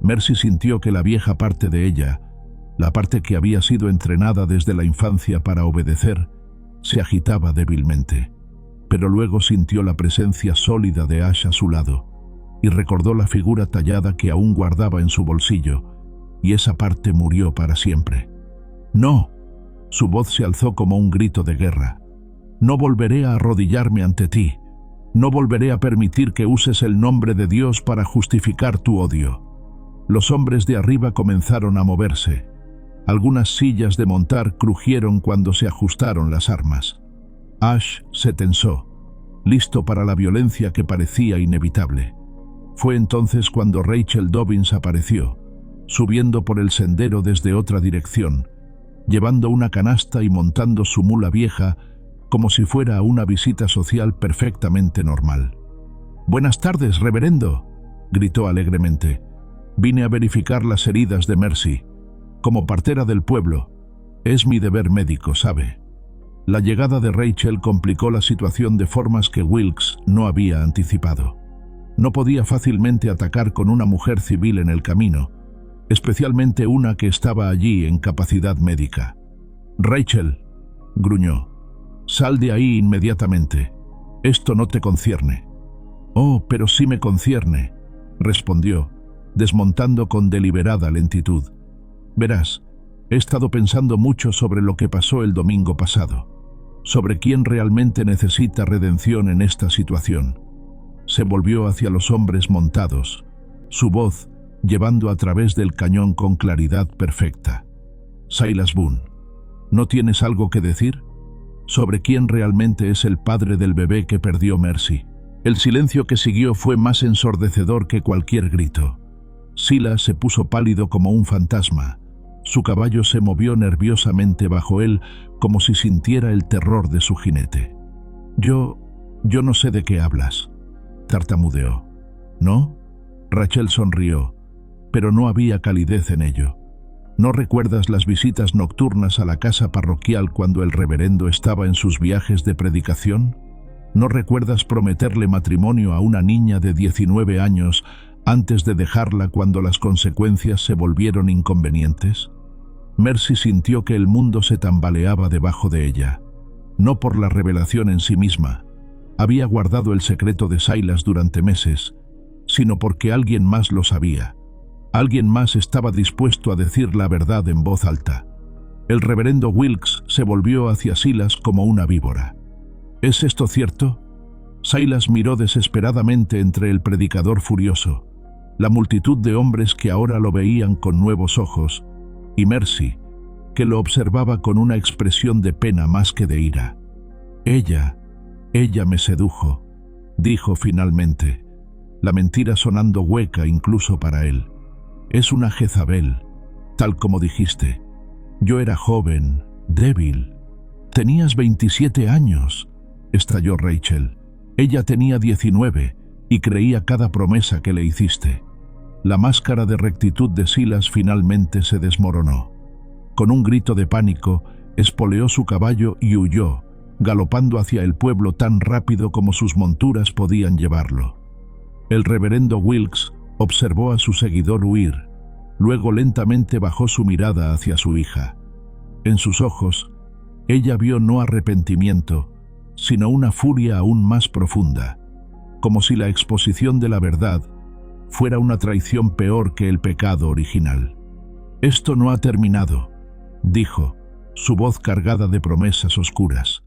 Mercy sintió que la vieja parte de ella, la parte que había sido entrenada desde la infancia para obedecer, se agitaba débilmente. Pero luego sintió la presencia sólida de Ash a su lado, y recordó la figura tallada que aún guardaba en su bolsillo, y esa parte murió para siempre. «No», su voz se alzó como un grito de guerra. «No volveré a arrodillarme ante ti. No volveré a permitir que uses el nombre de Dios para justificar tu odio». Los hombres de arriba comenzaron a moverse. Algunas sillas de montar crujieron cuando se ajustaron las armas. Ash se tensó, listo para la violencia que parecía inevitable. Fue entonces cuando Rachel Dobbins apareció, subiendo por el sendero desde otra dirección, llevando una canasta y montando su mula vieja como si fuera una visita social perfectamente normal. «Buenas tardes, reverendo», gritó alegremente. «Vine a verificar las heridas de Mercy. Como partera del pueblo, es mi deber médico, ¿sabe?». La llegada de Rachel complicó la situación de formas que Wilkes no había anticipado. No podía fácilmente atacar con una mujer civil en el camino, especialmente una que estaba allí en capacidad médica. «Rachel», gruñó, «sal de ahí inmediatamente. Esto no te concierne». «Oh, pero sí me concierne», respondió, desmontando con deliberada lentitud. «Verás, he estado pensando mucho sobre lo que pasó el domingo pasado, sobre quién realmente necesita redención en esta situación». Se volvió hacia los hombres montados, su voz llevando a través del cañón con claridad perfecta. «Silas Boone, ¿no tienes algo que decir? ¿Sobre quién realmente es el padre del bebé que perdió Mercy?». El silencio que siguió fue más ensordecedor que cualquier grito. Silas se puso pálido como un fantasma. Su caballo se movió nerviosamente bajo él como si sintiera el terror de su jinete. Yo no sé de qué hablas», tartamudeó. «¿No?». Rachel sonrió, pero no había calidez en ello. «¿No recuerdas las visitas nocturnas a la casa parroquial cuando el reverendo estaba en sus viajes de predicación? ¿No recuerdas prometerle matrimonio a una niña de 19 años antes de dejarla cuando las consecuencias se volvieron inconvenientes?». Mercy sintió que el mundo se tambaleaba debajo de ella. No por la revelación en sí misma. Había guardado el secreto de Silas durante meses, sino porque alguien más lo sabía. Alguien más estaba dispuesto a decir la verdad en voz alta. El reverendo Wilkes se volvió hacia Silas como una víbora. «¿Es esto cierto?». Silas miró desesperadamente entre el predicador furioso, la multitud de hombres que ahora lo veían con nuevos ojos, y Mercy, que lo observaba con una expresión de pena más que de ira. Ella me sedujo», dijo finalmente, la mentira sonando hueca incluso para él. «Es una Jezabel, tal como dijiste. Yo era joven, débil. Tenías 27 años», estalló Rachel. «Ella tenía 19 y creía cada promesa que le hiciste». La máscara de rectitud de Silas finalmente se desmoronó. Con un grito de pánico, espoleó su caballo y huyó, galopando hacia el pueblo tan rápido como sus monturas podían llevarlo. El reverendo Wilkes observó a su seguidor huir, luego lentamente bajó su mirada hacia su hija. En sus ojos, ella vio no arrepentimiento, sino una furia aún más profunda, como si la exposición de la verdad fuera una traición peor que el pecado original. «Esto no ha terminado», dijo, su voz cargada de promesas oscuras.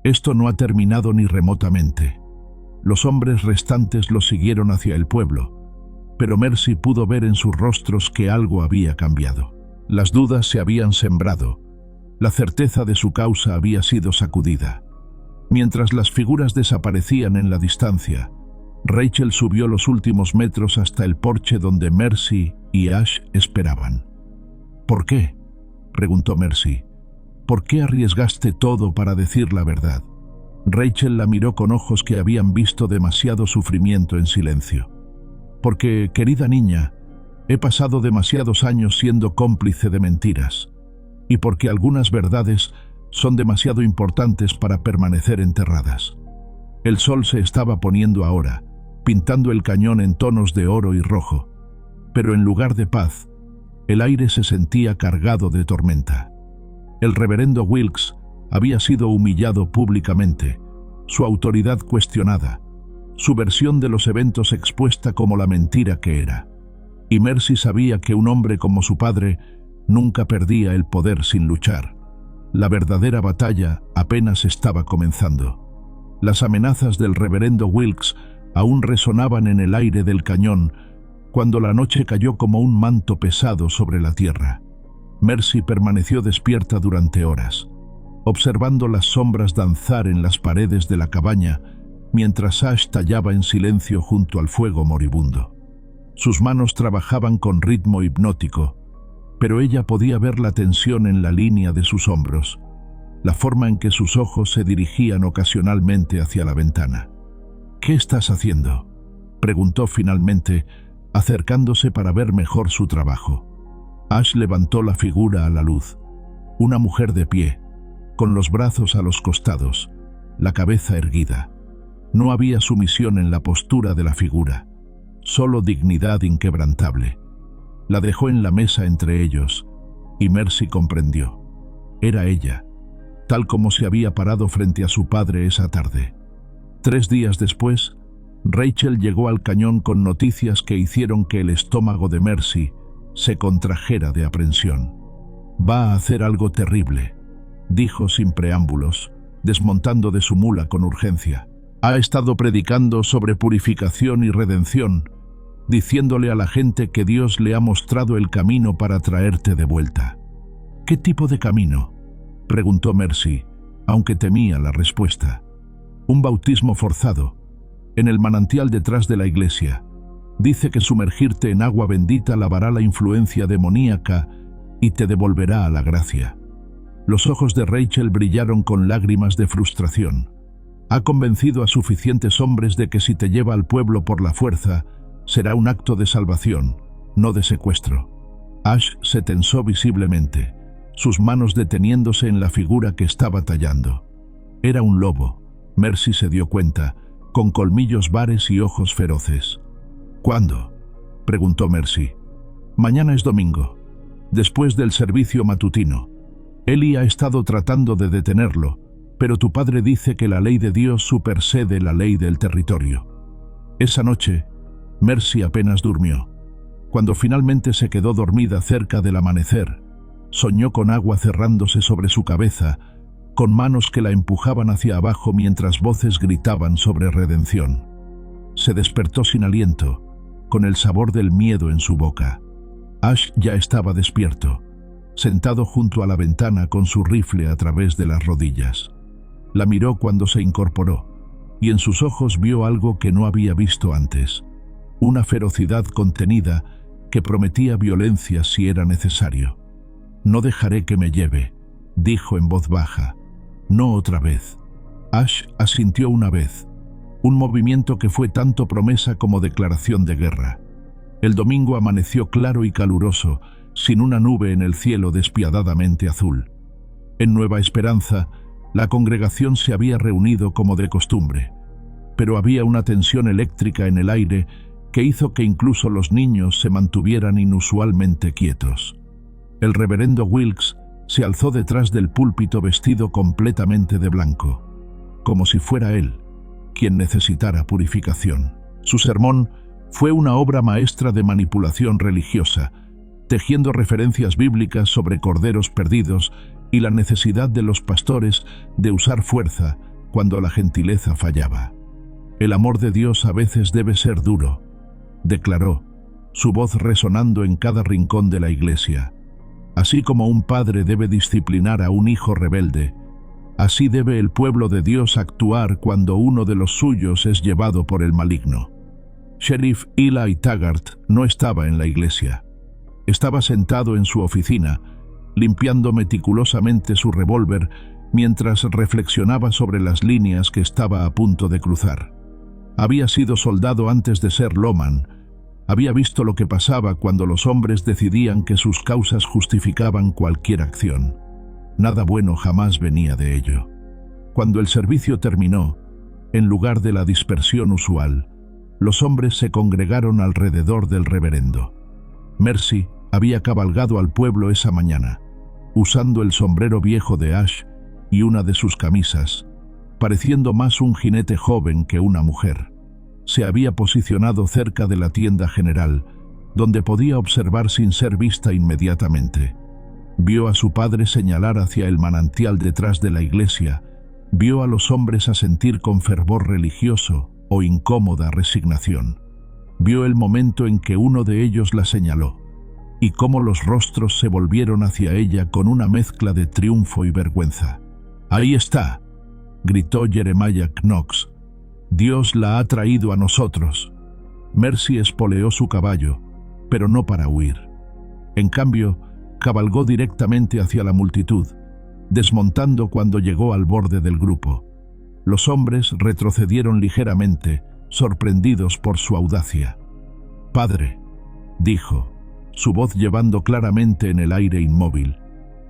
«Esto no ha terminado ni remotamente». Los hombres restantes lo siguieron hacia el pueblo, pero Mercy pudo ver en sus rostros que algo había cambiado. Las dudas se habían sembrado, la certeza de su causa había sido sacudida. Mientras las figuras desaparecían en la distancia, Rachel subió los últimos metros hasta el porche donde Mercy y Ash esperaban. «¿Por qué?», preguntó Mercy. «¿Por qué arriesgaste todo para decir la verdad?». Rachel la miró con ojos que habían visto demasiado sufrimiento en silencio. «Porque, querida niña, he pasado demasiados años siendo cómplice de mentiras, y porque algunas verdades Son demasiado importantes para permanecer enterradas. El sol se estaba poniendo ahora, pintando el cañón en tonos de oro y rojo, pero en lugar de paz, el aire se sentía cargado de tormenta. El reverendo Wilkes había sido humillado públicamente, su autoridad cuestionada, su versión de los eventos expuesta como la mentira que era. Y Mercy sabía que un hombre como su padre nunca perdía el poder sin luchar. La verdadera batalla apenas estaba comenzando. Las amenazas del reverendo Wilkes aún resonaban en el aire del cañón cuando la noche cayó como un manto pesado sobre la tierra. Mercy permaneció despierta durante horas, observando las sombras danzar en las paredes de la cabaña mientras Ash tallaba en silencio junto al fuego moribundo. Sus manos trabajaban con ritmo hipnótico, pero ella podía ver la tensión en la línea de sus hombros, la forma en que sus ojos se dirigían ocasionalmente hacia la ventana. «¿Qué estás haciendo?», preguntó finalmente, acercándose para ver mejor su trabajo. Ash levantó la figura a la luz, una mujer de pie, con los brazos a los costados, la cabeza erguida. No había sumisión en la postura de la figura, solo dignidad inquebrantable. La dejó en la mesa entre ellos, y Mercy comprendió. Era ella, tal como se había parado frente a su padre esa tarde. 3 días después, Rachel llegó al cañón con noticias que hicieron que el estómago de Mercy se contrajera de aprensión. «Va a hacer algo terrible», dijo sin preámbulos, desmontando de su mula con urgencia. «Ha estado predicando sobre purificación y redención, diciéndole a la gente que Dios le ha mostrado el camino para traerte de vuelta». «¿Qué tipo de camino?», preguntó Mercy, aunque temía la respuesta. «Un bautismo forzado, en el manantial detrás de la iglesia. Dice que sumergirte en agua bendita lavará la influencia demoníaca y te devolverá a la gracia». Los ojos de Rachel brillaron con lágrimas de frustración. «Ha convencido a suficientes hombres de que si te lleva al pueblo por la fuerza, será un acto de salvación, no de secuestro». Ash se tensó visiblemente, sus manos deteniéndose en la figura que estaba tallando. Era un lobo, Mercy se dio cuenta, con colmillos vares y ojos feroces. «¿Cuándo?», preguntó Mercy. «Mañana es domingo, después del servicio matutino. Eli ha estado tratando de detenerlo, pero tu padre dice que la ley de Dios supersede la ley del territorio». Esa noche, Mercy apenas durmió. Cuando finalmente se quedó dormida cerca del amanecer, soñó con agua cerrándose sobre su cabeza, con manos que la empujaban hacia abajo mientras voces gritaban sobre redención. Se despertó sin aliento, con el sabor del miedo en su boca. Ash ya estaba despierto, sentado junto a la ventana con su rifle a través de las rodillas. La miró cuando se incorporó, y en sus ojos vio algo que no había visto antes, una ferocidad contenida que prometía violencia si era necesario. «No dejaré que me lleve», dijo en voz baja. «No otra vez». Ash asintió una vez, un movimiento que fue tanto promesa como declaración de guerra. El domingo amaneció claro y caluroso, sin una nube en el cielo despiadadamente azul. En Nueva Esperanza, la congregación se había reunido como de costumbre, pero había una tensión eléctrica en el aire que hizo que incluso los niños se mantuvieran inusualmente quietos. El reverendo Wilkes se alzó detrás del púlpito vestido completamente de blanco, como si fuera él quien necesitara purificación. Su sermón fue una obra maestra de manipulación religiosa, tejiendo referencias bíblicas sobre corderos perdidos y la necesidad de los pastores de usar fuerza cuando la gentileza fallaba. «El amor de Dios a veces debe ser duro», declaró, su voz resonando en cada rincón de la iglesia. «Así como un padre debe disciplinar a un hijo rebelde, así debe el pueblo de Dios actuar cuando uno de los suyos es llevado por el maligno». Sheriff Eli Taggart no estaba en la iglesia. Estaba sentado en su oficina, limpiando meticulosamente su revólver mientras reflexionaba sobre las líneas que estaba a punto de cruzar. Había sido soldado antes de ser lawman. Había visto lo que pasaba cuando los hombres decidían que sus causas justificaban cualquier acción. Nada bueno jamás venía de ello. Cuando el servicio terminó, en lugar de la dispersión usual, los hombres se congregaron alrededor del reverendo. Mercy había cabalgado al pueblo esa mañana, usando el sombrero viejo de Ash y una de sus camisas, pareciendo más un jinete joven que una mujer. Se había posicionado cerca de la tienda general, donde podía observar sin ser vista inmediatamente. Vio a su padre señalar hacia el manantial detrás de la iglesia, vio a los hombres asentir con fervor religioso o incómoda resignación. Vio el momento en que uno de ellos la señaló, y cómo los rostros se volvieron hacia ella con una mezcla de triunfo y vergüenza. «Ahí está», gritó Jeremiah Knox. «Dios la ha traído a nosotros». Mercy espoleó su caballo, pero no para huir. En cambio, cabalgó directamente hacia la multitud, desmontando cuando llegó al borde del grupo. Los hombres retrocedieron ligeramente, sorprendidos por su audacia. «Padre», dijo, su voz llevando claramente en el aire inmóvil,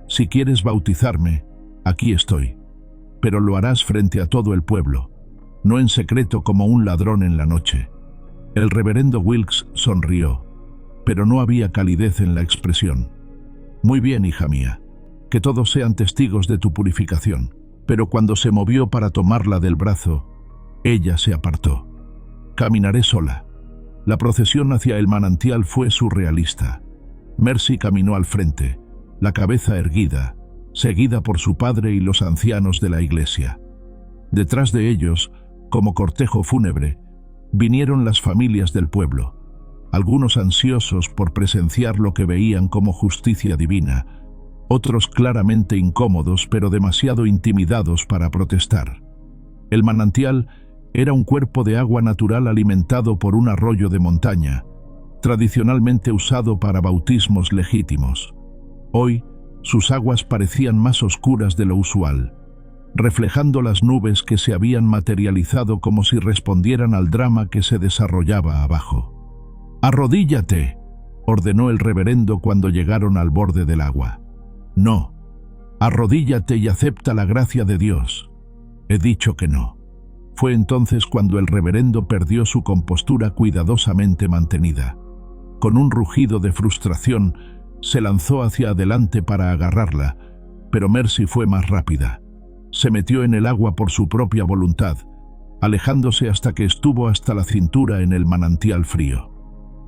«si quieres bautizarme, aquí estoy. Pero lo harás frente a todo el pueblo, no en secreto como un ladrón en la noche». El reverendo Wilkes sonrió, pero no había calidez en la expresión. «Muy bien, hija mía, que todos sean testigos de tu purificación». Pero cuando se movió para tomarla del brazo, ella se apartó. «Caminaré sola». La procesión hacia el manantial fue surrealista. Mercy caminó al frente, la cabeza erguida, seguida por su padre y los ancianos de la iglesia. Detrás de ellos, como cortejo fúnebre, vinieron las familias del pueblo, algunos ansiosos por presenciar lo que veían como justicia divina, otros claramente incómodos pero demasiado intimidados para protestar. El manantial era un cuerpo de agua natural alimentado por un arroyo de montaña, tradicionalmente usado para bautismos legítimos. Hoy, sus aguas parecían más oscuras de lo usual, reflejando las nubes que se habían materializado como si respondieran al drama que se desarrollaba abajo. «Arrodíllate», ordenó el reverendo cuando llegaron al borde del agua. «No, arrodíllate y acepta la gracia de Dios». «He dicho que no». Fue entonces cuando el reverendo perdió su compostura cuidadosamente mantenida. Con un rugido de frustración, se lanzó hacia adelante para agarrarla, pero Mercy fue más rápida. Se metió en el agua por su propia voluntad, alejándose hasta que estuvo hasta la cintura en el manantial frío.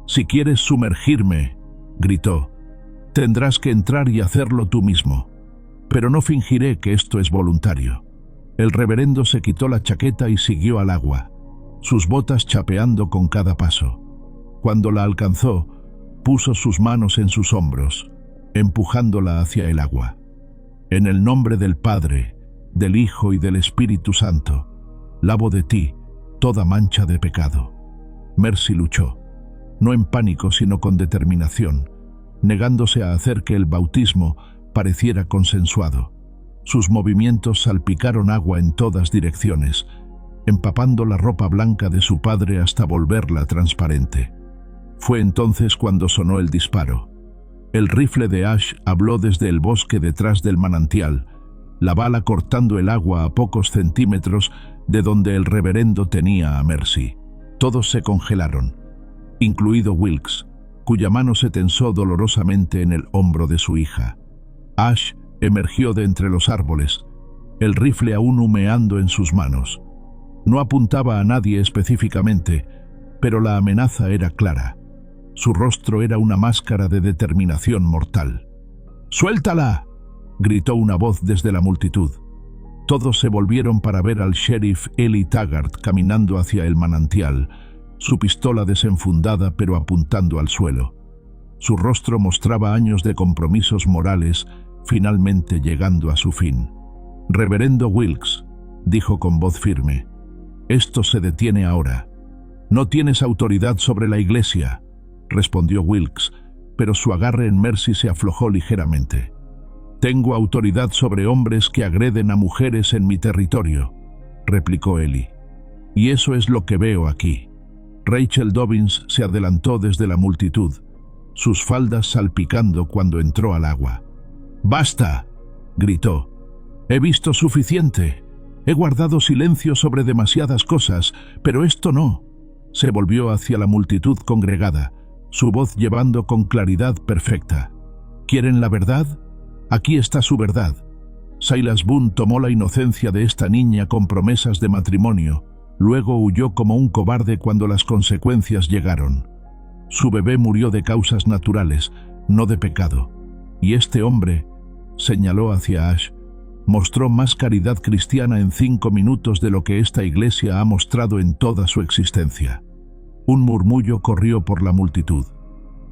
«Si quieres sumergirme», gritó, «tendrás que entrar y hacerlo tú mismo. Pero no fingiré que esto es voluntario». El reverendo se quitó la chaqueta y siguió al agua, sus botas chapeando con cada paso. Cuando la alcanzó, puso sus manos en sus hombros, empujándola hacia el agua. «En el nombre del Padre, del Hijo y del Espíritu Santo, lavo de ti toda mancha de pecado». Mercy luchó, no en pánico sino con determinación, negándose a hacer que el bautismo pareciera consensuado. Sus movimientos salpicaron agua en todas direcciones, empapando la ropa blanca de su padre hasta volverla transparente. Fue entonces cuando sonó el disparo. El rifle de Ash habló desde el bosque detrás del manantial, la bala cortando el agua a pocos centímetros de donde el reverendo tenía a Mercy. Todos se congelaron, incluido Wilkes, cuya mano se tensó dolorosamente en el hombro de su hija. Ash emergió de entre los árboles, el rifle aún humeando en sus manos. No apuntaba a nadie específicamente, pero la amenaza era clara. Su rostro era una máscara de determinación mortal. «¡Suéltala!», gritó una voz desde la multitud. Todos se volvieron para ver al sheriff Eli Taggart caminando hacia el manantial, su pistola desenfundada pero apuntando al suelo. Su rostro mostraba años de compromisos morales, finalmente llegando a su fin. «Reverendo Wilkes», dijo con voz firme, «esto se detiene ahora». «No tienes autoridad sobre la iglesia», respondió Wilkes, pero su agarre en Mercy se aflojó ligeramente. «Tengo autoridad sobre hombres que agreden a mujeres en mi territorio», replicó Eli. «Y eso es lo que veo aquí». Rachel Dobbins se adelantó desde la multitud, sus faldas salpicando cuando entró al agua. «¡Basta!», gritó. «He visto suficiente. He guardado silencio sobre demasiadas cosas, pero esto no». Se volvió hacia la multitud congregada, su voz llevando con claridad perfecta. «¿Quieren la verdad? Aquí está su verdad. Silas Boone tomó la inocencia de esta niña con promesas de matrimonio. Luego huyó como un cobarde cuando las consecuencias llegaron. Su bebé murió de causas naturales, no de pecado. Y este hombre», señaló hacia Ash, «mostró más caridad cristiana en 5 minutos de lo que esta iglesia ha mostrado en toda su existencia». Un murmullo corrió por la multitud.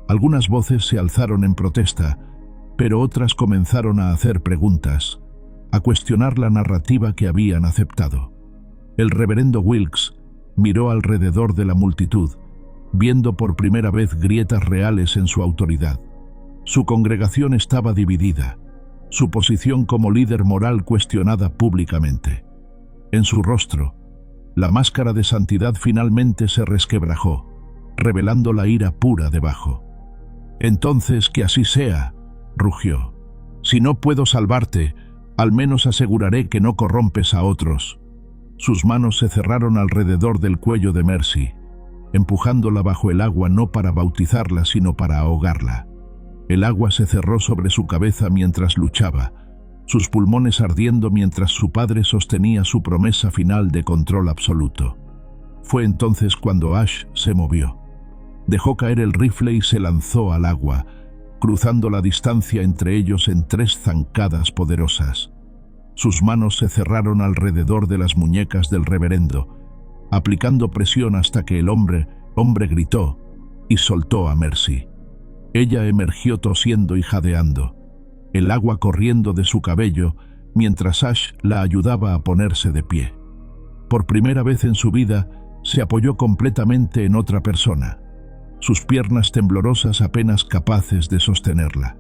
Algunas voces se alzaron en protesta, pero otras comenzaron a hacer preguntas, a cuestionar la narrativa que habían aceptado. El reverendo Wilkes miró alrededor de la multitud, viendo por primera vez grietas reales en su autoridad. Su congregación estaba dividida, su posición como líder moral cuestionada públicamente. En su rostro, la máscara de santidad finalmente se resquebrajó, revelando la ira pura debajo. «Entonces que así sea», rugió. «Si no puedo salvarte, al menos aseguraré que no corrompes a otros». Sus manos se cerraron alrededor del cuello de Mercy, empujándola bajo el agua no para bautizarla, sino para ahogarla. El agua se cerró sobre su cabeza mientras luchaba, sus pulmones ardiendo mientras su padre sostenía su promesa final de control absoluto. Fue entonces cuando Ash se movió. Dejó caer el rifle y se lanzó al agua, cruzando la distancia entre ellos en 3 zancadas poderosas. Sus manos se cerraron alrededor de las muñecas del reverendo, aplicando presión hasta que el hombre gritó y soltó a Mercy. Ella emergió tosiendo y jadeando, el agua corriendo de su cabello mientras Ash la ayudaba a ponerse de pie. Por primera vez en su vida, se apoyó completamente en otra persona, sus piernas temblorosas apenas capaces de sostenerla.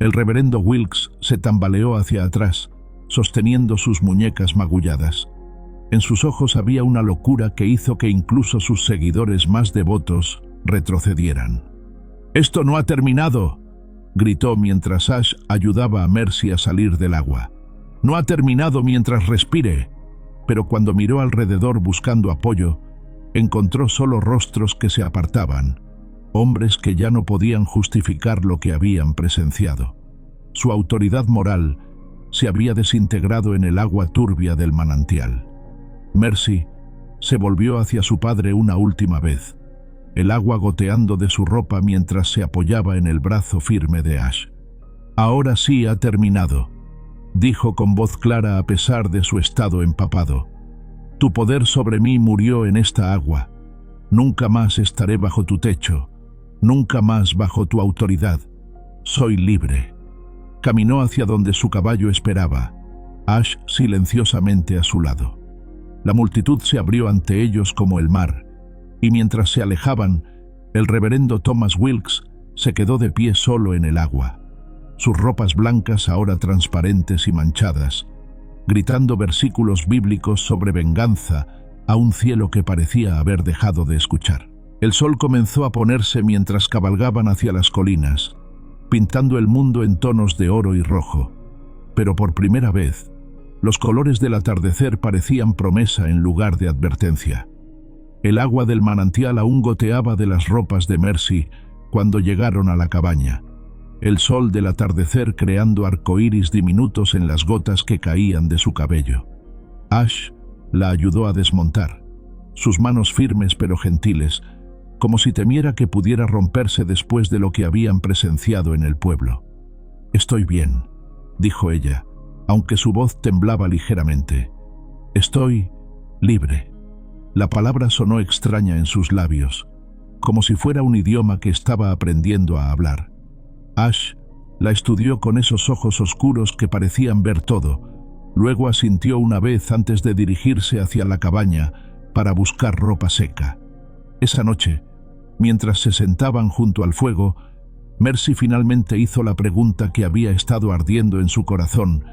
El reverendo Wilkes se tambaleó hacia atrás, sosteniendo sus muñecas magulladas. En sus ojos había una locura que hizo que incluso sus seguidores más devotos retrocedieran. «¡Esto no ha terminado!», gritó mientras Ash ayudaba a Mercy a salir del agua. «No ha terminado mientras respire». Pero cuando miró alrededor buscando apoyo, encontró solo rostros que se apartaban, hombres que ya no podían justificar lo que habían presenciado. Su autoridad moral se había desintegrado en el agua turbia del manantial. Mercy se volvió hacia su padre una última vez, el agua goteando de su ropa mientras se apoyaba en el brazo firme de Ash. «Ahora sí ha terminado», dijo con voz clara a pesar de su estado empapado. «Tu poder sobre mí murió en esta agua. Nunca más estaré bajo tu techo, nunca más bajo tu autoridad. Soy libre». Caminó hacia donde su caballo esperaba, Ash silenciosamente a su lado. La multitud se abrió ante ellos como el mar, y mientras se alejaban, el reverendo Thomas Wilkes se quedó de pie solo en el agua, sus ropas blancas ahora transparentes y manchadas, gritando versículos bíblicos sobre venganza a un cielo que parecía haber dejado de escuchar. El sol comenzó a ponerse mientras cabalgaban hacia las colinas, pintando el mundo en tonos de oro y rojo, pero por primera vez, los colores del atardecer parecían promesa en lugar de advertencia. El agua del manantial aún goteaba de las ropas de Mercy cuando llegaron a la cabaña, el sol del atardecer creando arcoíris diminutos en las gotas que caían de su cabello. Ash la ayudó a desmontar, sus manos firmes pero gentiles, como si temiera que pudiera romperse después de lo que habían presenciado en el pueblo. «Estoy bien», dijo ella, aunque su voz temblaba ligeramente. «Estoy libre». La palabra sonó extraña en sus labios, como si fuera un idioma que estaba aprendiendo a hablar. Ash la estudió con esos ojos oscuros que parecían ver todo, luego asintió una vez antes de dirigirse hacia la cabaña para buscar ropa seca. Esa noche, mientras se sentaban junto al fuego, Mercy finalmente hizo la pregunta que había estado ardiendo en su corazón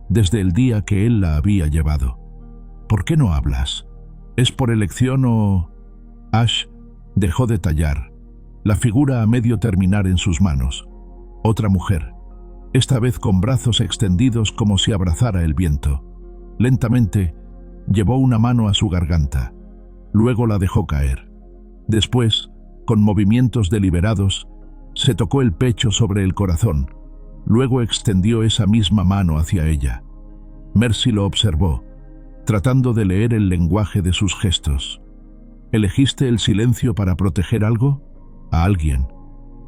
desde el día que él la había llevado. «¿Por qué no hablas? ¿Es por elección o...?» Ash dejó de tallar, la figura a medio terminar en sus manos. Otra mujer, esta vez con brazos extendidos como si abrazara el viento. Lentamente, llevó una mano a su garganta. Luego la dejó caer. Después, con movimientos deliberados, se tocó el pecho sobre el corazón. Luego extendió esa misma mano hacia ella. Mercy lo observó, tratando de leer el lenguaje de sus gestos. ¿Elegiste el silencio para proteger algo? ¿A alguien?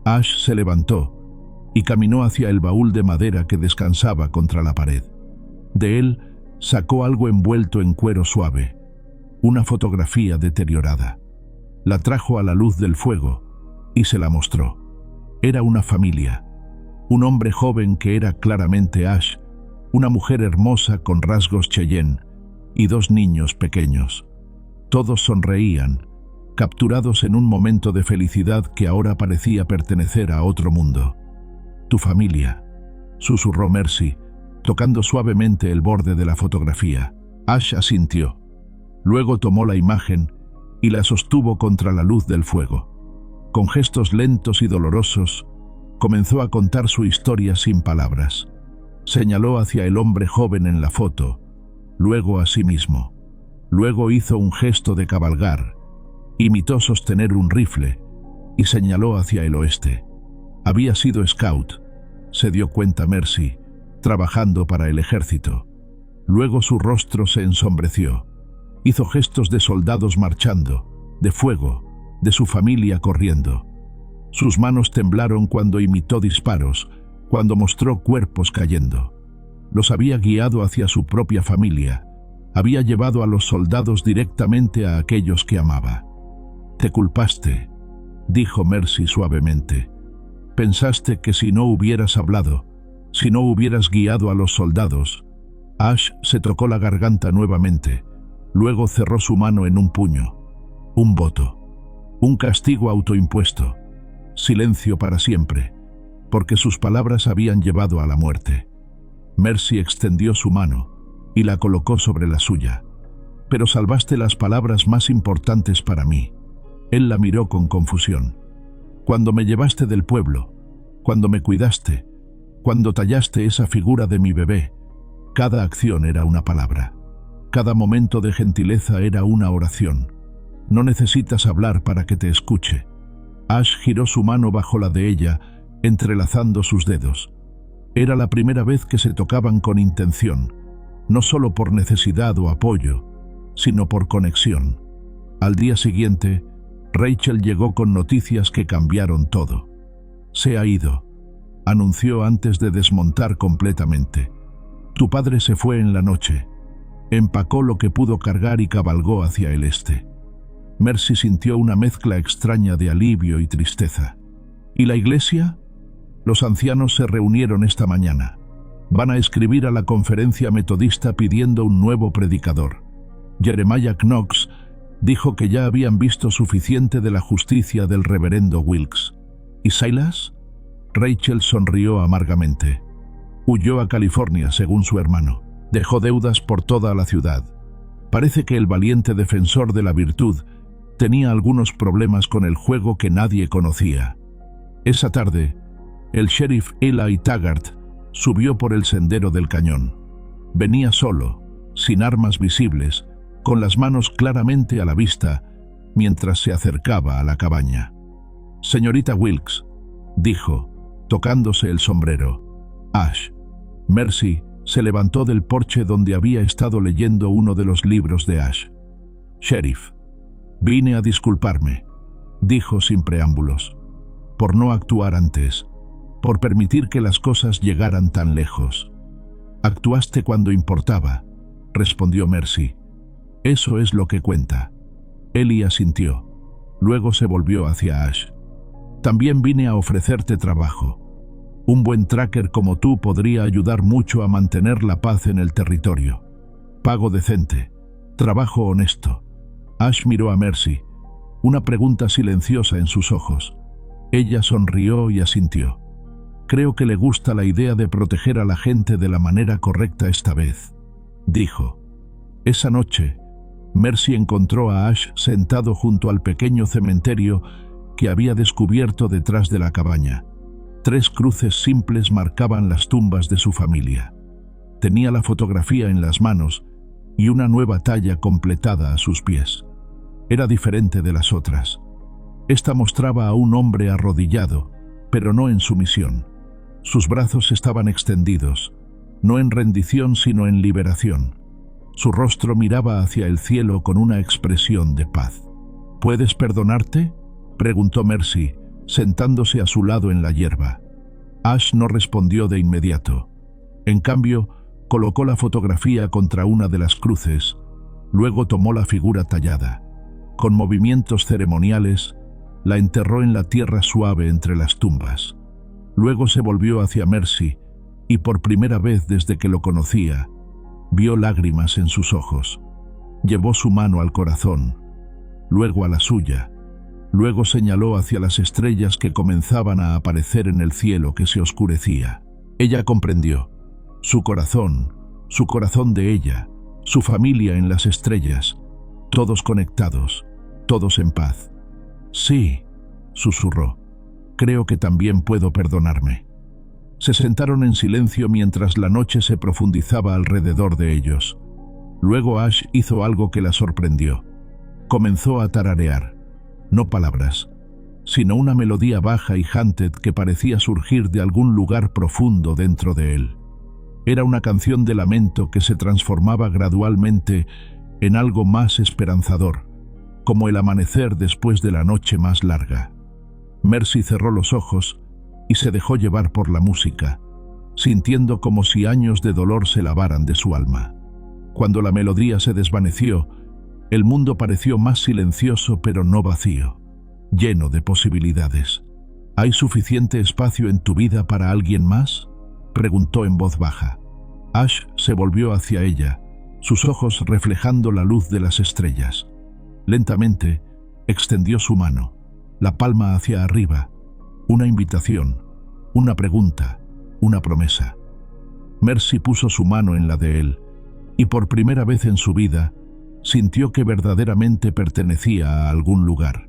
Ash se levantó y caminó hacia el baúl de madera que descansaba contra la pared. De él sacó algo envuelto en cuero suave, una fotografía deteriorada. La trajo a la luz del fuego y se la mostró. Era una familia, un hombre joven que era claramente Ash, una mujer hermosa con rasgos Cheyenne y dos niños pequeños. Todos sonreían, capturados en un momento de felicidad que ahora parecía pertenecer a otro mundo. «Tu familia», susurró Mercy, tocando suavemente el borde de la fotografía. Ash asintió. Luego tomó la imagen y la sostuvo contra la luz del fuego. Con gestos lentos y dolorosos, comenzó a contar su historia sin palabras. Señaló hacia el hombre joven en la foto, luego a sí mismo. Luego hizo un gesto de cabalgar, imitó sostener un rifle y señaló hacia el oeste. Había sido scout, se dio cuenta Mercy, trabajando para el ejército. Luego su rostro se ensombreció. Hizo gestos de soldados marchando, de fuego, de su familia corriendo. Sus manos temblaron cuando imitó disparos, cuando mostró cuerpos cayendo. Los había guiado hacia su propia familia. Había llevado a los soldados directamente a aquellos que amaba. «Te culpaste», dijo Mercy suavemente. «Pensaste que si no hubieras hablado, si no hubieras guiado a los soldados». Ash se tocó la garganta nuevamente. Luego cerró su mano en un puño. Un voto. Un castigo autoimpuesto. Silencio para siempre, porque sus palabras habían llevado a la muerte. Mercy extendió su mano y la colocó sobre la suya. «Pero salvaste las palabras más importantes para mí». Él la miró con confusión. «Cuando me llevaste del pueblo, cuando me cuidaste, cuando tallaste esa figura de mi bebé, cada acción era una palabra. Cada momento de gentileza era una oración. No necesitas hablar para que te escuche». Ash giró su mano bajo la de ella, entrelazando sus dedos. Era la primera vez que se tocaban con intención, no solo por necesidad o apoyo, sino por conexión. Al día siguiente, Rachel llegó con noticias que cambiaron todo. «Se ha ido», anunció antes de desmontar completamente. «Tu padre se fue en la noche. Empacó lo que pudo cargar y cabalgó hacia el este». Mercy sintió una mezcla extraña de alivio y tristeza. «¿Y la iglesia?» «Los ancianos se reunieron esta mañana. Van a escribir a la conferencia metodista pidiendo un nuevo predicador. Jeremiah Knox dijo que ya habían visto suficiente de la justicia del reverendo Wilkes». «¿Y Silas?» Rachel sonrió amargamente. «Huyó a California, según su hermano. Dejó deudas por toda la ciudad. Parece que el valiente defensor de la virtud tenía algunos problemas con el juego que nadie conocía». Esa tarde, el sheriff Eli Taggart subió por el sendero del cañón. Venía solo, sin armas visibles, con las manos claramente a la vista, mientras se acercaba a la cabaña. «Señorita Wilkes», dijo, tocándose el sombrero. «Ash». Mercy se levantó del porche donde había estado leyendo uno de los libros de Ash. «Sheriff, vine a disculparme», dijo sin preámbulos, «por no actuar antes, por permitir que las cosas llegaran tan lejos». «Actuaste cuando importaba», respondió Mercy. «Eso es lo que cuenta». Eli asintió. Luego se volvió hacia Ash. «También vine a ofrecerte trabajo. Un buen tracker como tú podría ayudar mucho a mantener la paz en el territorio. Pago decente, trabajo honesto». Ash miró a Mercy, una pregunta silenciosa en sus ojos. Ella sonrió y asintió. «Creo que le gusta la idea de proteger a la gente de la manera correcta esta vez», dijo. Esa noche, Mercy encontró a Ash sentado junto al pequeño cementerio que había descubierto detrás de la cabaña. 3 cruces simples marcaban las tumbas de su familia. Tenía la fotografía en las manos y una nueva talla completada a sus pies. Era diferente de las otras. Esta mostraba a un hombre arrodillado, pero no en sumisión. Sus brazos estaban extendidos, no en rendición sino en liberación. Su rostro miraba hacia el cielo con una expresión de paz. ¿Puedes perdonarte?, preguntó Mercy, sentándose a su lado en la hierba. Ash no respondió de inmediato. En cambio, colocó la fotografía contra una de las cruces, luego tomó la figura tallada. Con movimientos ceremoniales, la enterró en la tierra suave entre las tumbas. Luego se volvió hacia Mercy y por primera vez desde que lo conocía, vio lágrimas en sus ojos. Llevó su mano al corazón, luego a la suya. Luego señaló hacia las estrellas que comenzaban a aparecer en el cielo que se oscurecía. Ella comprendió. Su corazón de ella, su familia en las estrellas, todos conectados, todos en paz. Sí, susurró. Creo que también puedo perdonarme. Se sentaron en silencio mientras la noche se profundizaba alrededor de ellos. Luego Ash hizo algo que la sorprendió. Comenzó a tararear. No palabras, sino una melodía baja y haunted que parecía surgir de algún lugar profundo dentro de él. Era una canción de lamento que se transformaba gradualmente en algo más esperanzador, como el amanecer después de la noche más larga. Mercy cerró los ojos y se dejó llevar por la música, sintiendo como si años de dolor se lavaran de su alma. Cuando la melodía se desvaneció, el mundo pareció más silencioso pero no vacío, lleno de posibilidades. ¿Hay suficiente espacio en tu vida para alguien más?, preguntó en voz baja. Ash se volvió hacia ella, sus ojos reflejando la luz de las estrellas. Lentamente, extendió su mano, la palma hacia arriba, una invitación, una pregunta, una promesa. Mercy puso su mano en la de él, y por primera vez en su vida, sintió que verdaderamente pertenecía a algún lugar.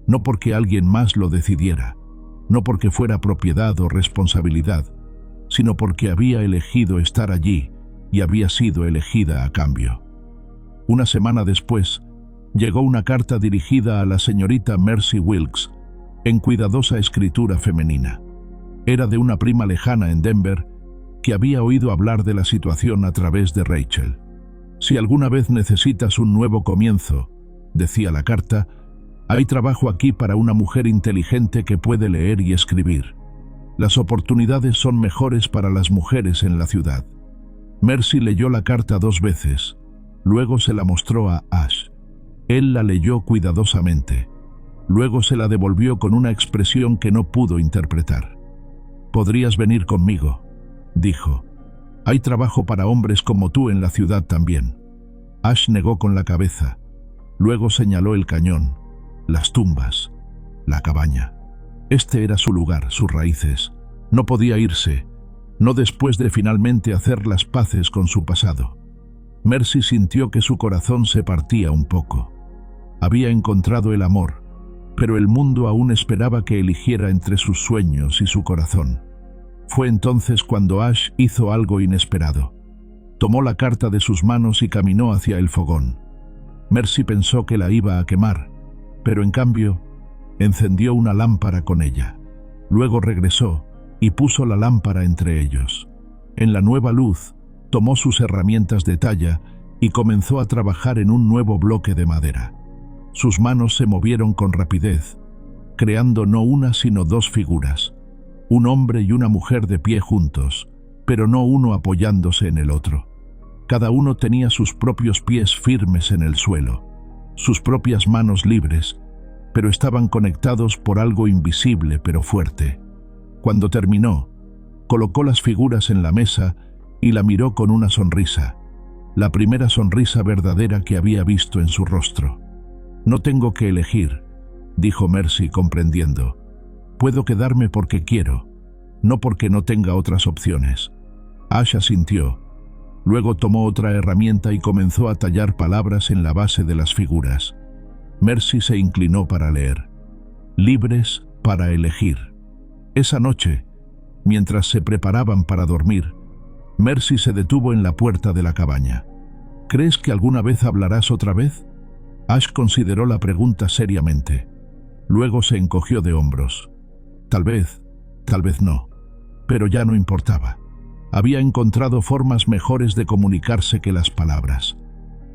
No porque alguien más lo decidiera, no porque fuera propiedad o responsabilidad, sino porque había elegido estar allí y había sido elegida a cambio. Una semana después, llegó una carta dirigida a la señorita Mercy Wilkes, en cuidadosa escritura femenina. Era de una prima lejana en Denver que había oído hablar de la situación a través de Rachel. Si alguna vez necesitas un nuevo comienzo, decía la carta, hay trabajo aquí para una mujer inteligente que puede leer y escribir. Las oportunidades son mejores para las mujeres en la ciudad. Mercy leyó la carta 2 veces, luego se la mostró a Ash. Él la leyó cuidadosamente. Luego se la devolvió con una expresión que no pudo interpretar. «Podrías venir conmigo», dijo. «Hay trabajo para hombres como tú en la ciudad también». Ash negó con la cabeza. Luego señaló el cañón, las tumbas, la cabaña. Este era su lugar, sus raíces. No podía irse, no después de finalmente hacer las paces con su pasado. Mercy sintió que su corazón se partía un poco. Había encontrado el amor, pero el mundo aún esperaba que eligiera entre sus sueños y su corazón. Fue entonces cuando Ash hizo algo inesperado. Tomó la carta de sus manos y caminó hacia el fogón. Mercy pensó que la iba a quemar, pero en cambio, encendió una lámpara con ella. Luego regresó y puso la lámpara entre ellos. En la nueva luz, tomó sus herramientas de talla y comenzó a trabajar en un nuevo bloque de madera. Sus manos se movieron con rapidez, creando no una sino 2 figuras, un hombre y una mujer de pie juntos, pero no uno apoyándose en el otro. Cada uno tenía sus propios pies firmes en el suelo, sus propias manos libres, pero estaban conectados por algo invisible pero fuerte. Cuando terminó, colocó las figuras en la mesa y la miró con una sonrisa, la primera sonrisa verdadera que había visto en su rostro. «No tengo que elegir», dijo Mercy comprendiendo. «Puedo quedarme porque quiero, no porque no tenga otras opciones». Ash asintió. Luego tomó otra herramienta y comenzó a tallar palabras en la base de las figuras. Mercy se inclinó para leer. «Libres para elegir». Esa noche, Mientras se preparaban para dormir, Mercy se detuvo en la puerta de la cabaña. ¿Crees que alguna vez hablarás otra vez? Ash consideró la pregunta seriamente. Luego se encogió de hombros. Tal vez no. Pero ya no importaba. Había encontrado formas mejores de comunicarse que las palabras.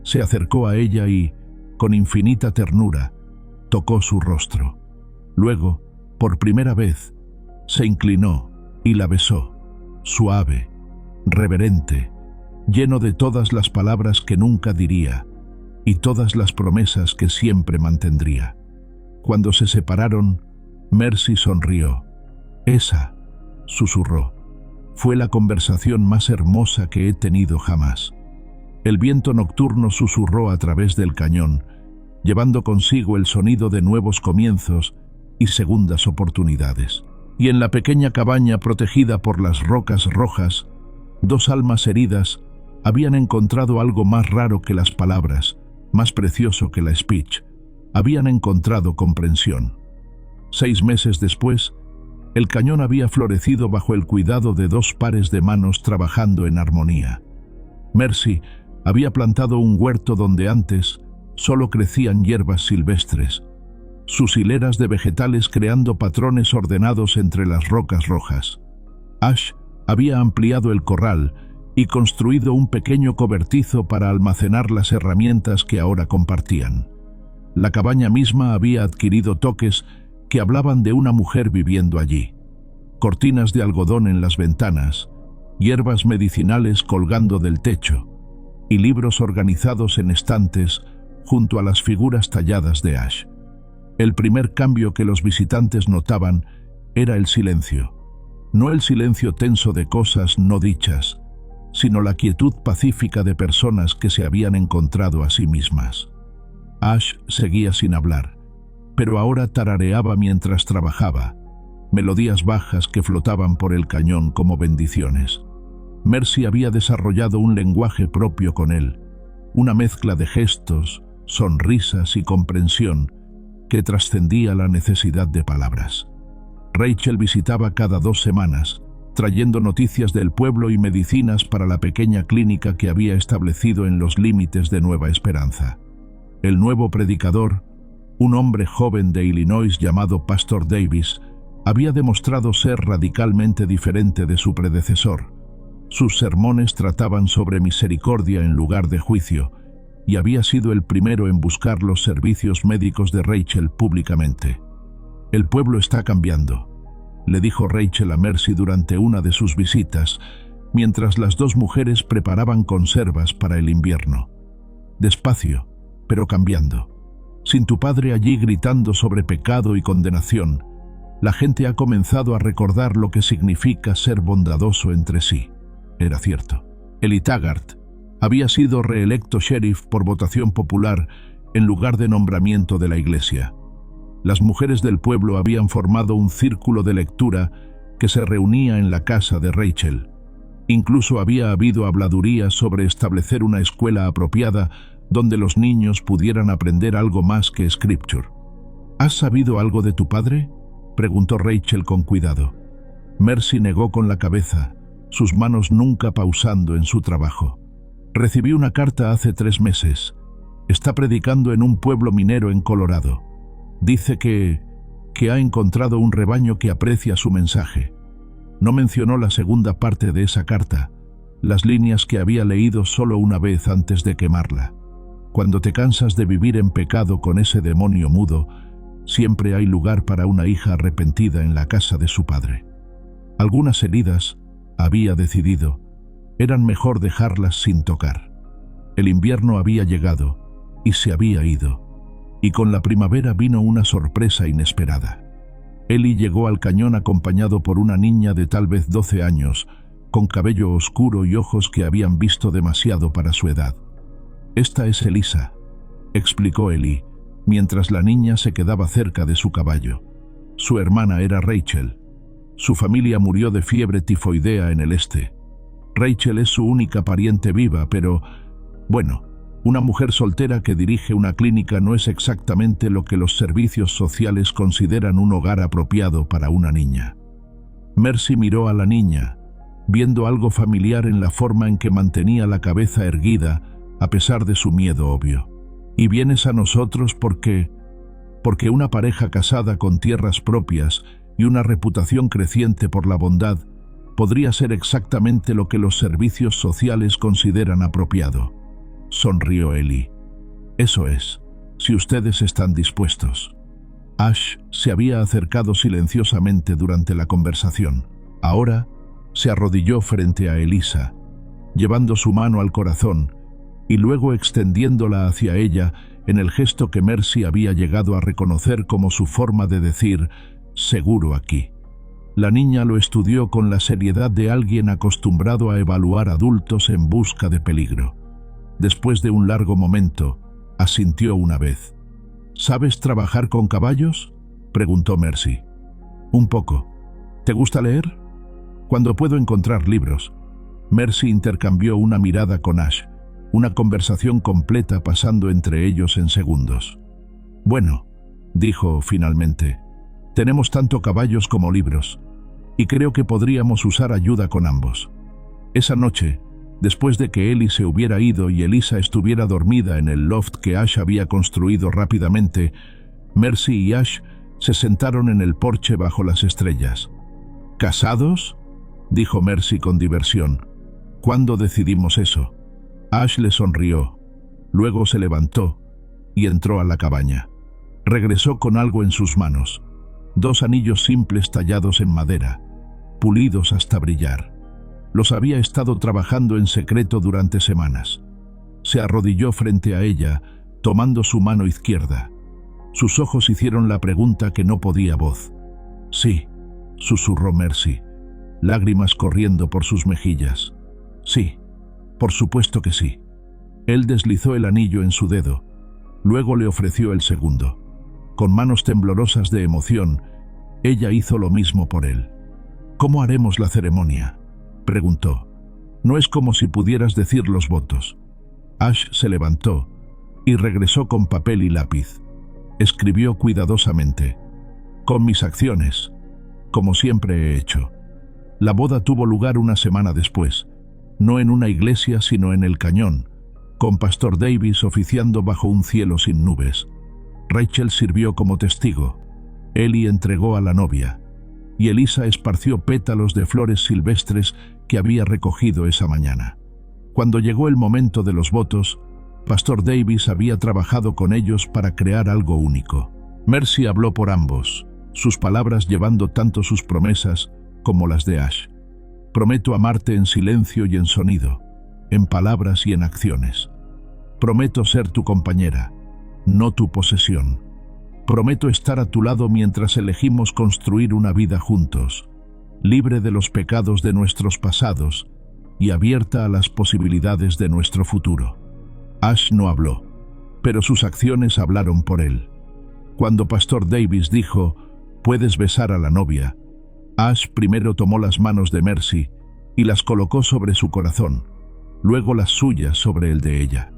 Se acercó a ella y, con infinita ternura, tocó su rostro. Luego, por primera vez, se inclinó y la besó, suave, reverente, lleno de todas las palabras que nunca diría y todas las promesas que siempre mantendría. Cuando se separaron, Mercy sonrió. «Esa», susurró, «fue la conversación más hermosa que he tenido jamás». El viento nocturno susurró a través del cañón, llevando consigo el sonido de nuevos comienzos y segundas oportunidades. Y en la pequeña cabaña protegida por las rocas rojas, dos almas heridas habían encontrado algo más raro que las palabras, más precioso que la speech. Habían encontrado comprensión. 6 meses después, el cañón había florecido bajo el cuidado de 2 pares de manos trabajando en armonía. Mercy había plantado un huerto donde antes solo crecían hierbas silvestres, sus hileras de vegetales creando patrones ordenados entre las rocas rojas. Ash había ampliado el corral y construido un pequeño cobertizo para almacenar las herramientas que ahora compartían. La cabaña misma había adquirido toques que hablaban de una mujer viviendo allí. Cortinas de algodón en las ventanas, hierbas medicinales colgando del techo y libros organizados en estantes junto a las figuras talladas de Ash. El primer cambio que los visitantes notaban era el silencio. No el silencio tenso de cosas no dichas, sino la quietud pacífica de personas que se habían encontrado a sí mismas. Ash seguía sin hablar, pero ahora tarareaba mientras trabajaba, melodías bajas que flotaban por el cañón como bendiciones. Mercy había desarrollado un lenguaje propio con él, una mezcla de gestos, sonrisas y comprensión que trascendía la necesidad de palabras. Rachel visitaba cada 2 semanas, trayendo noticias del pueblo y medicinas para la pequeña clínica que había establecido en los límites de Nueva Esperanza. El nuevo predicador, un hombre joven de Illinois llamado Pastor Davis, había demostrado ser radicalmente diferente de su predecesor. Sus sermones trataban sobre misericordia en lugar de juicio, y había sido el primero en buscar los servicios médicos de Rachel públicamente. «El pueblo está cambiando», le dijo Rachel a Mercy durante una de sus visitas, mientras las 2 mujeres preparaban conservas para el invierno. «Despacio, pero cambiando. Sin tu padre allí gritando sobre pecado y condenación, la gente ha comenzado a recordar lo que significa ser bondadoso entre sí». Era cierto. Eli Taggart había sido reelecto sheriff por votación popular en lugar de nombramiento de la iglesia. Las mujeres del pueblo habían formado un círculo de lectura que se reunía en la casa de Rachel. Incluso había habido habladurías sobre establecer una escuela apropiada donde los niños pudieran aprender algo más que Scripture. «¿Has sabido algo de tu padre?», preguntó Rachel con cuidado. Mercy negó con la cabeza, sus manos nunca pausando en su trabajo. «Recibí una carta hace 3 meses. Está predicando en un pueblo minero en Colorado. Dice que ha encontrado un rebaño que aprecia su mensaje». No mencionó la segunda parte de esa carta, las líneas que había leído solo una vez antes de quemarla. «Cuando te cansas de vivir en pecado con ese demonio mudo, siempre hay lugar para una hija arrepentida en la casa de su padre». Algunas heridas, había decidido, eran mejor dejarlas sin tocar. El invierno había llegado y se había ido, y con la primavera vino una sorpresa inesperada. Eli llegó al cañón acompañado por una niña de tal vez 12 años, con cabello oscuro y ojos que habían visto demasiado para su edad. «Esta es Elisa», explicó Eli, mientras la niña se quedaba cerca de su caballo. Su hermana era Rachel. Su familia murió de fiebre tifoidea en el este. Rachel es su única pariente viva, pero, bueno, una mujer soltera que dirige una clínica no es exactamente lo que los servicios sociales consideran un hogar apropiado para una niña. Mercy miró a la niña, viendo algo familiar en la forma en que mantenía la cabeza erguida a pesar de su miedo obvio. «Y vienes a nosotros porque una pareja casada con tierras propias y una reputación creciente por la bondad podría ser exactamente lo que los servicios sociales consideran apropiado», sonrió Ellie. «Eso es, si ustedes están dispuestos». Ash se había acercado silenciosamente durante la conversación. Ahora se arrodilló frente a Elisa, llevando su mano al corazón y luego extendiéndola hacia ella en el gesto que Mercy había llegado a reconocer como su forma de decir «seguro aquí». La niña lo estudió con la seriedad de alguien acostumbrado a evaluar adultos en busca de peligro. Después de un largo momento, asintió una vez. «¿Sabes trabajar con caballos?», preguntó Mercy. «Un poco. ¿Te gusta leer?». «Cuando puedo encontrar libros». Mercy intercambió una mirada con Ash, una conversación completa pasando entre ellos en segundos. «Bueno», dijo finalmente, «tenemos tanto caballos como libros, y creo que podríamos usar ayuda con ambos». Esa noche, después de que Ellie se hubiera ido y Elisa estuviera dormida en el loft que Ash había construido rápidamente, Mercy y Ash se sentaron en el porche bajo las estrellas. «¿Casados?», dijo Mercy con diversión. «¿Cuándo decidimos eso?». Ash le sonrió, luego se levantó y entró a la cabaña. Regresó con algo en sus manos, 2 anillos simples tallados en madera, pulidos hasta brillar. Los había estado trabajando en secreto durante semanas. Se arrodilló frente a ella, tomando su mano izquierda. Sus ojos hicieron la pregunta que no podía voz. «Sí», susurró Mercy, lágrimas corriendo por sus mejillas. «Sí, por supuesto que sí». Él deslizó el anillo en su dedo, luego le ofreció el segundo. Con manos temblorosas de emoción, ella hizo lo mismo por él. «¿Cómo haremos la ceremonia?», preguntó. «No es como si pudieras decir los votos». Ash se levantó y regresó con papel y lápiz. Escribió cuidadosamente: «Con mis acciones, como siempre he hecho». La boda tuvo lugar una semana después, no en una iglesia sino en el cañón, con Pastor Davis oficiando bajo un cielo sin nubes. Rachel sirvió como testigo. Ellie entregó a la novia, y Elisa esparció pétalos de flores silvestres que había recogido esa mañana. Cuando llegó el momento de los votos, Pastor Davis había trabajado con ellos para crear algo único. Mercy habló por ambos, sus palabras llevando tanto sus promesas como las de Ash. «Prometo amarte en silencio y en sonido, en palabras y en acciones. Prometo ser tu compañera, no tu posesión. Prometo estar a tu lado mientras elegimos construir una vida juntos, libre de los pecados de nuestros pasados y abierta a las posibilidades de nuestro futuro». Ash no habló, pero sus acciones hablaron por él. Cuando Pastor Davis dijo: «Puedes besar a la novia», Ash primero tomó las manos de Mercy y las colocó sobre su corazón, luego las suyas sobre el de ella.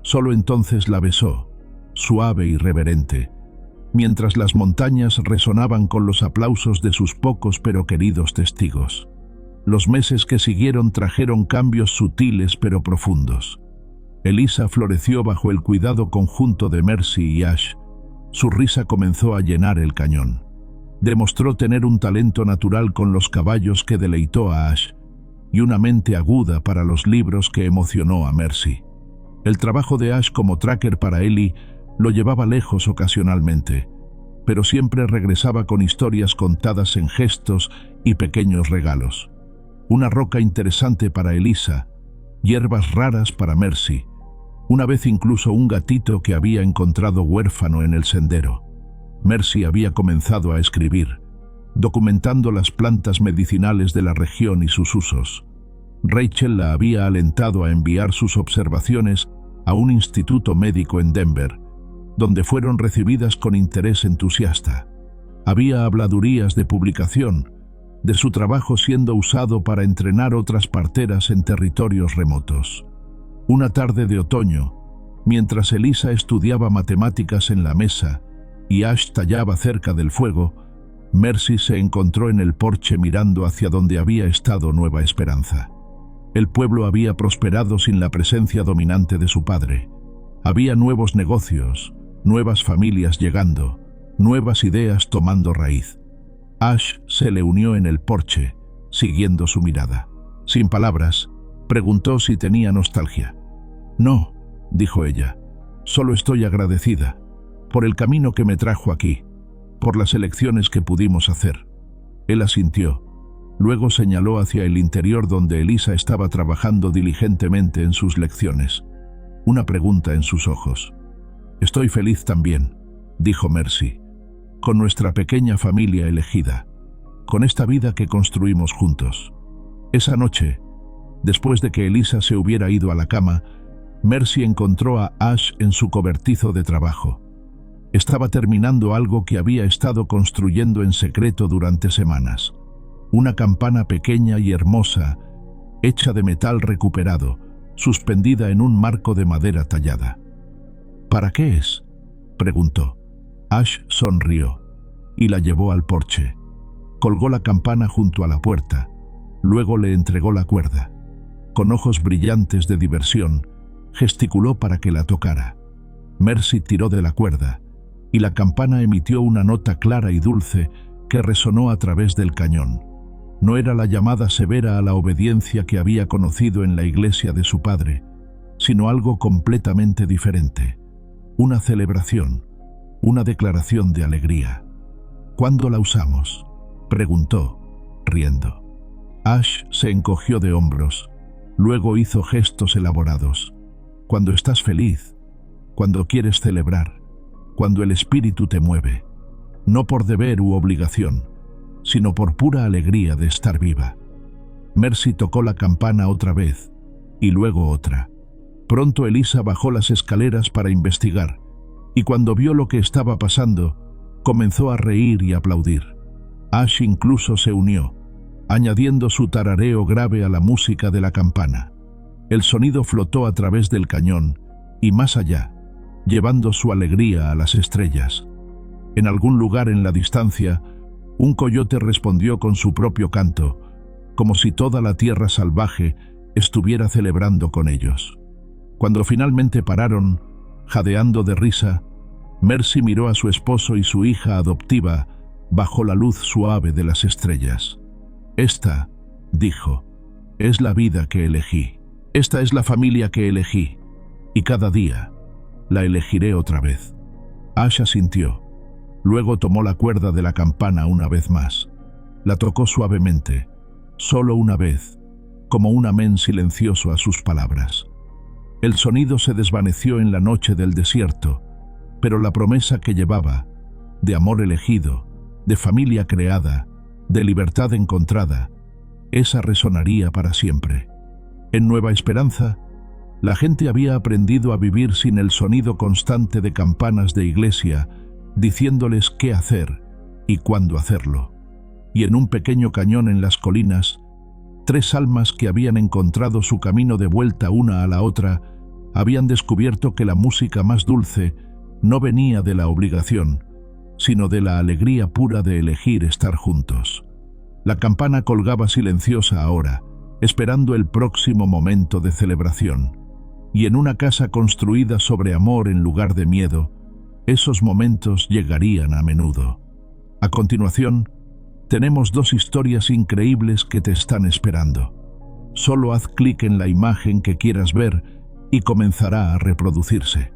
Solo entonces la besó, suave y reverente, mientras las montañas resonaban con los aplausos de sus pocos pero queridos testigos. Los meses que siguieron trajeron cambios sutiles pero profundos. Elisa floreció bajo el cuidado conjunto de Mercy y Ash. Su risa comenzó a llenar el cañón. Demostró tener un talento natural con los caballos que deleitó a Ash, y una mente aguda para los libros que emocionó a Mercy. El trabajo de Ash como tracker para Ellie lo llevaba lejos ocasionalmente, pero siempre regresaba con historias contadas en gestos y pequeños regalos. Una roca interesante para Elisa, hierbas raras para Mercy, una vez incluso un gatito que había encontrado huérfano en el sendero. Mercy había comenzado a escribir, documentando las plantas medicinales de la región y sus usos. Rachel la había alentado a enviar sus observaciones a un instituto médico en Denver, donde fueron recibidas con interés entusiasta. Había habladurías de publicación, de su trabajo siendo usado para entrenar otras parteras en territorios remotos. Una tarde de otoño, mientras Elisa estudiaba matemáticas en la mesa y Ash tallaba cerca del fuego, Mercy se encontró en el porche mirando hacia donde había estado Nueva Esperanza. El pueblo había prosperado sin la presencia dominante de su padre. Había nuevos negocios, nuevas familias llegando, nuevas ideas tomando raíz. Ash se le unió en el porche, siguiendo su mirada. Sin palabras, preguntó si tenía nostalgia. «No», dijo ella, «solo estoy agradecida por el camino que me trajo aquí, por las elecciones que pudimos hacer». Él asintió. Luego señaló hacia el interior donde Elisa estaba trabajando diligentemente en sus lecciones. Una pregunta en sus ojos. «Estoy feliz también», dijo Mercy, «con nuestra pequeña familia elegida, con esta vida que construimos juntos». Esa noche, después de que Elisa se hubiera ido a la cama, Mercy encontró a Ash en su cobertizo de trabajo. Estaba terminando algo que había estado construyendo en secreto durante semanas. Una campana pequeña y hermosa, hecha de metal recuperado, suspendida en un marco de madera tallada. «¿Para qué es?», preguntó. Ash sonrió y la llevó al porche. Colgó la campana junto a la puerta. Luego le entregó la cuerda. Con ojos brillantes de diversión, gesticuló para que la tocara. Mercy tiró de la cuerda, y la campana emitió una nota clara y dulce que resonó a través del cañón. No era la llamada severa a la obediencia que había conocido en la iglesia de su padre, sino algo completamente diferente. Una celebración, una declaración de alegría. «¿Cuándo la usamos?», preguntó, riendo. Ash se encogió de hombros, luego hizo gestos elaborados. «Cuando estás feliz, cuando quieres celebrar, cuando el espíritu te mueve, no por deber u obligación, sino por pura alegría de estar viva». Mercy tocó la campana otra vez, y luego otra. Pronto Elisa bajó las escaleras para investigar, y cuando vio lo que estaba pasando, comenzó a reír y aplaudir. Ash incluso se unió, añadiendo su tarareo grave a la música de la campana. El sonido flotó a través del cañón y más allá, llevando su alegría a las estrellas. En algún lugar en la distancia, un coyote respondió con su propio canto, como si toda la tierra salvaje estuviera celebrando con ellos. Cuando finalmente pararon, jadeando de risa, Mercy miró a su esposo y su hija adoptiva bajo la luz suave de las estrellas. «Esta», dijo, «es la vida que elegí. Esta es la familia que elegí. Y cada día la elegiré otra vez». Ash asintió. Luego tomó la cuerda de la campana una vez más. La tocó suavemente, solo una vez, como un amén silencioso a sus palabras. El sonido se desvaneció en la noche del desierto, pero la promesa que llevaba, de amor elegido, de familia creada, de libertad encontrada, esa resonaría para siempre. En Nueva Esperanza, la gente había aprendido a vivir sin el sonido constante de campanas de iglesia, diciéndoles qué hacer y cuándo hacerlo. Y en un pequeño cañón en las colinas, 3 almas que habían encontrado su camino de vuelta una a la otra, habían descubierto que la música más dulce no venía de la obligación, sino de la alegría pura de elegir estar juntos. La campana colgaba silenciosa ahora, esperando el próximo momento de celebración. Y en una casa construida sobre amor en lugar de miedo, esos momentos llegarían a menudo. A continuación, tenemos 2 historias increíbles que te están esperando. Solo haz clic en la imagen que quieras ver y comenzará a reproducirse.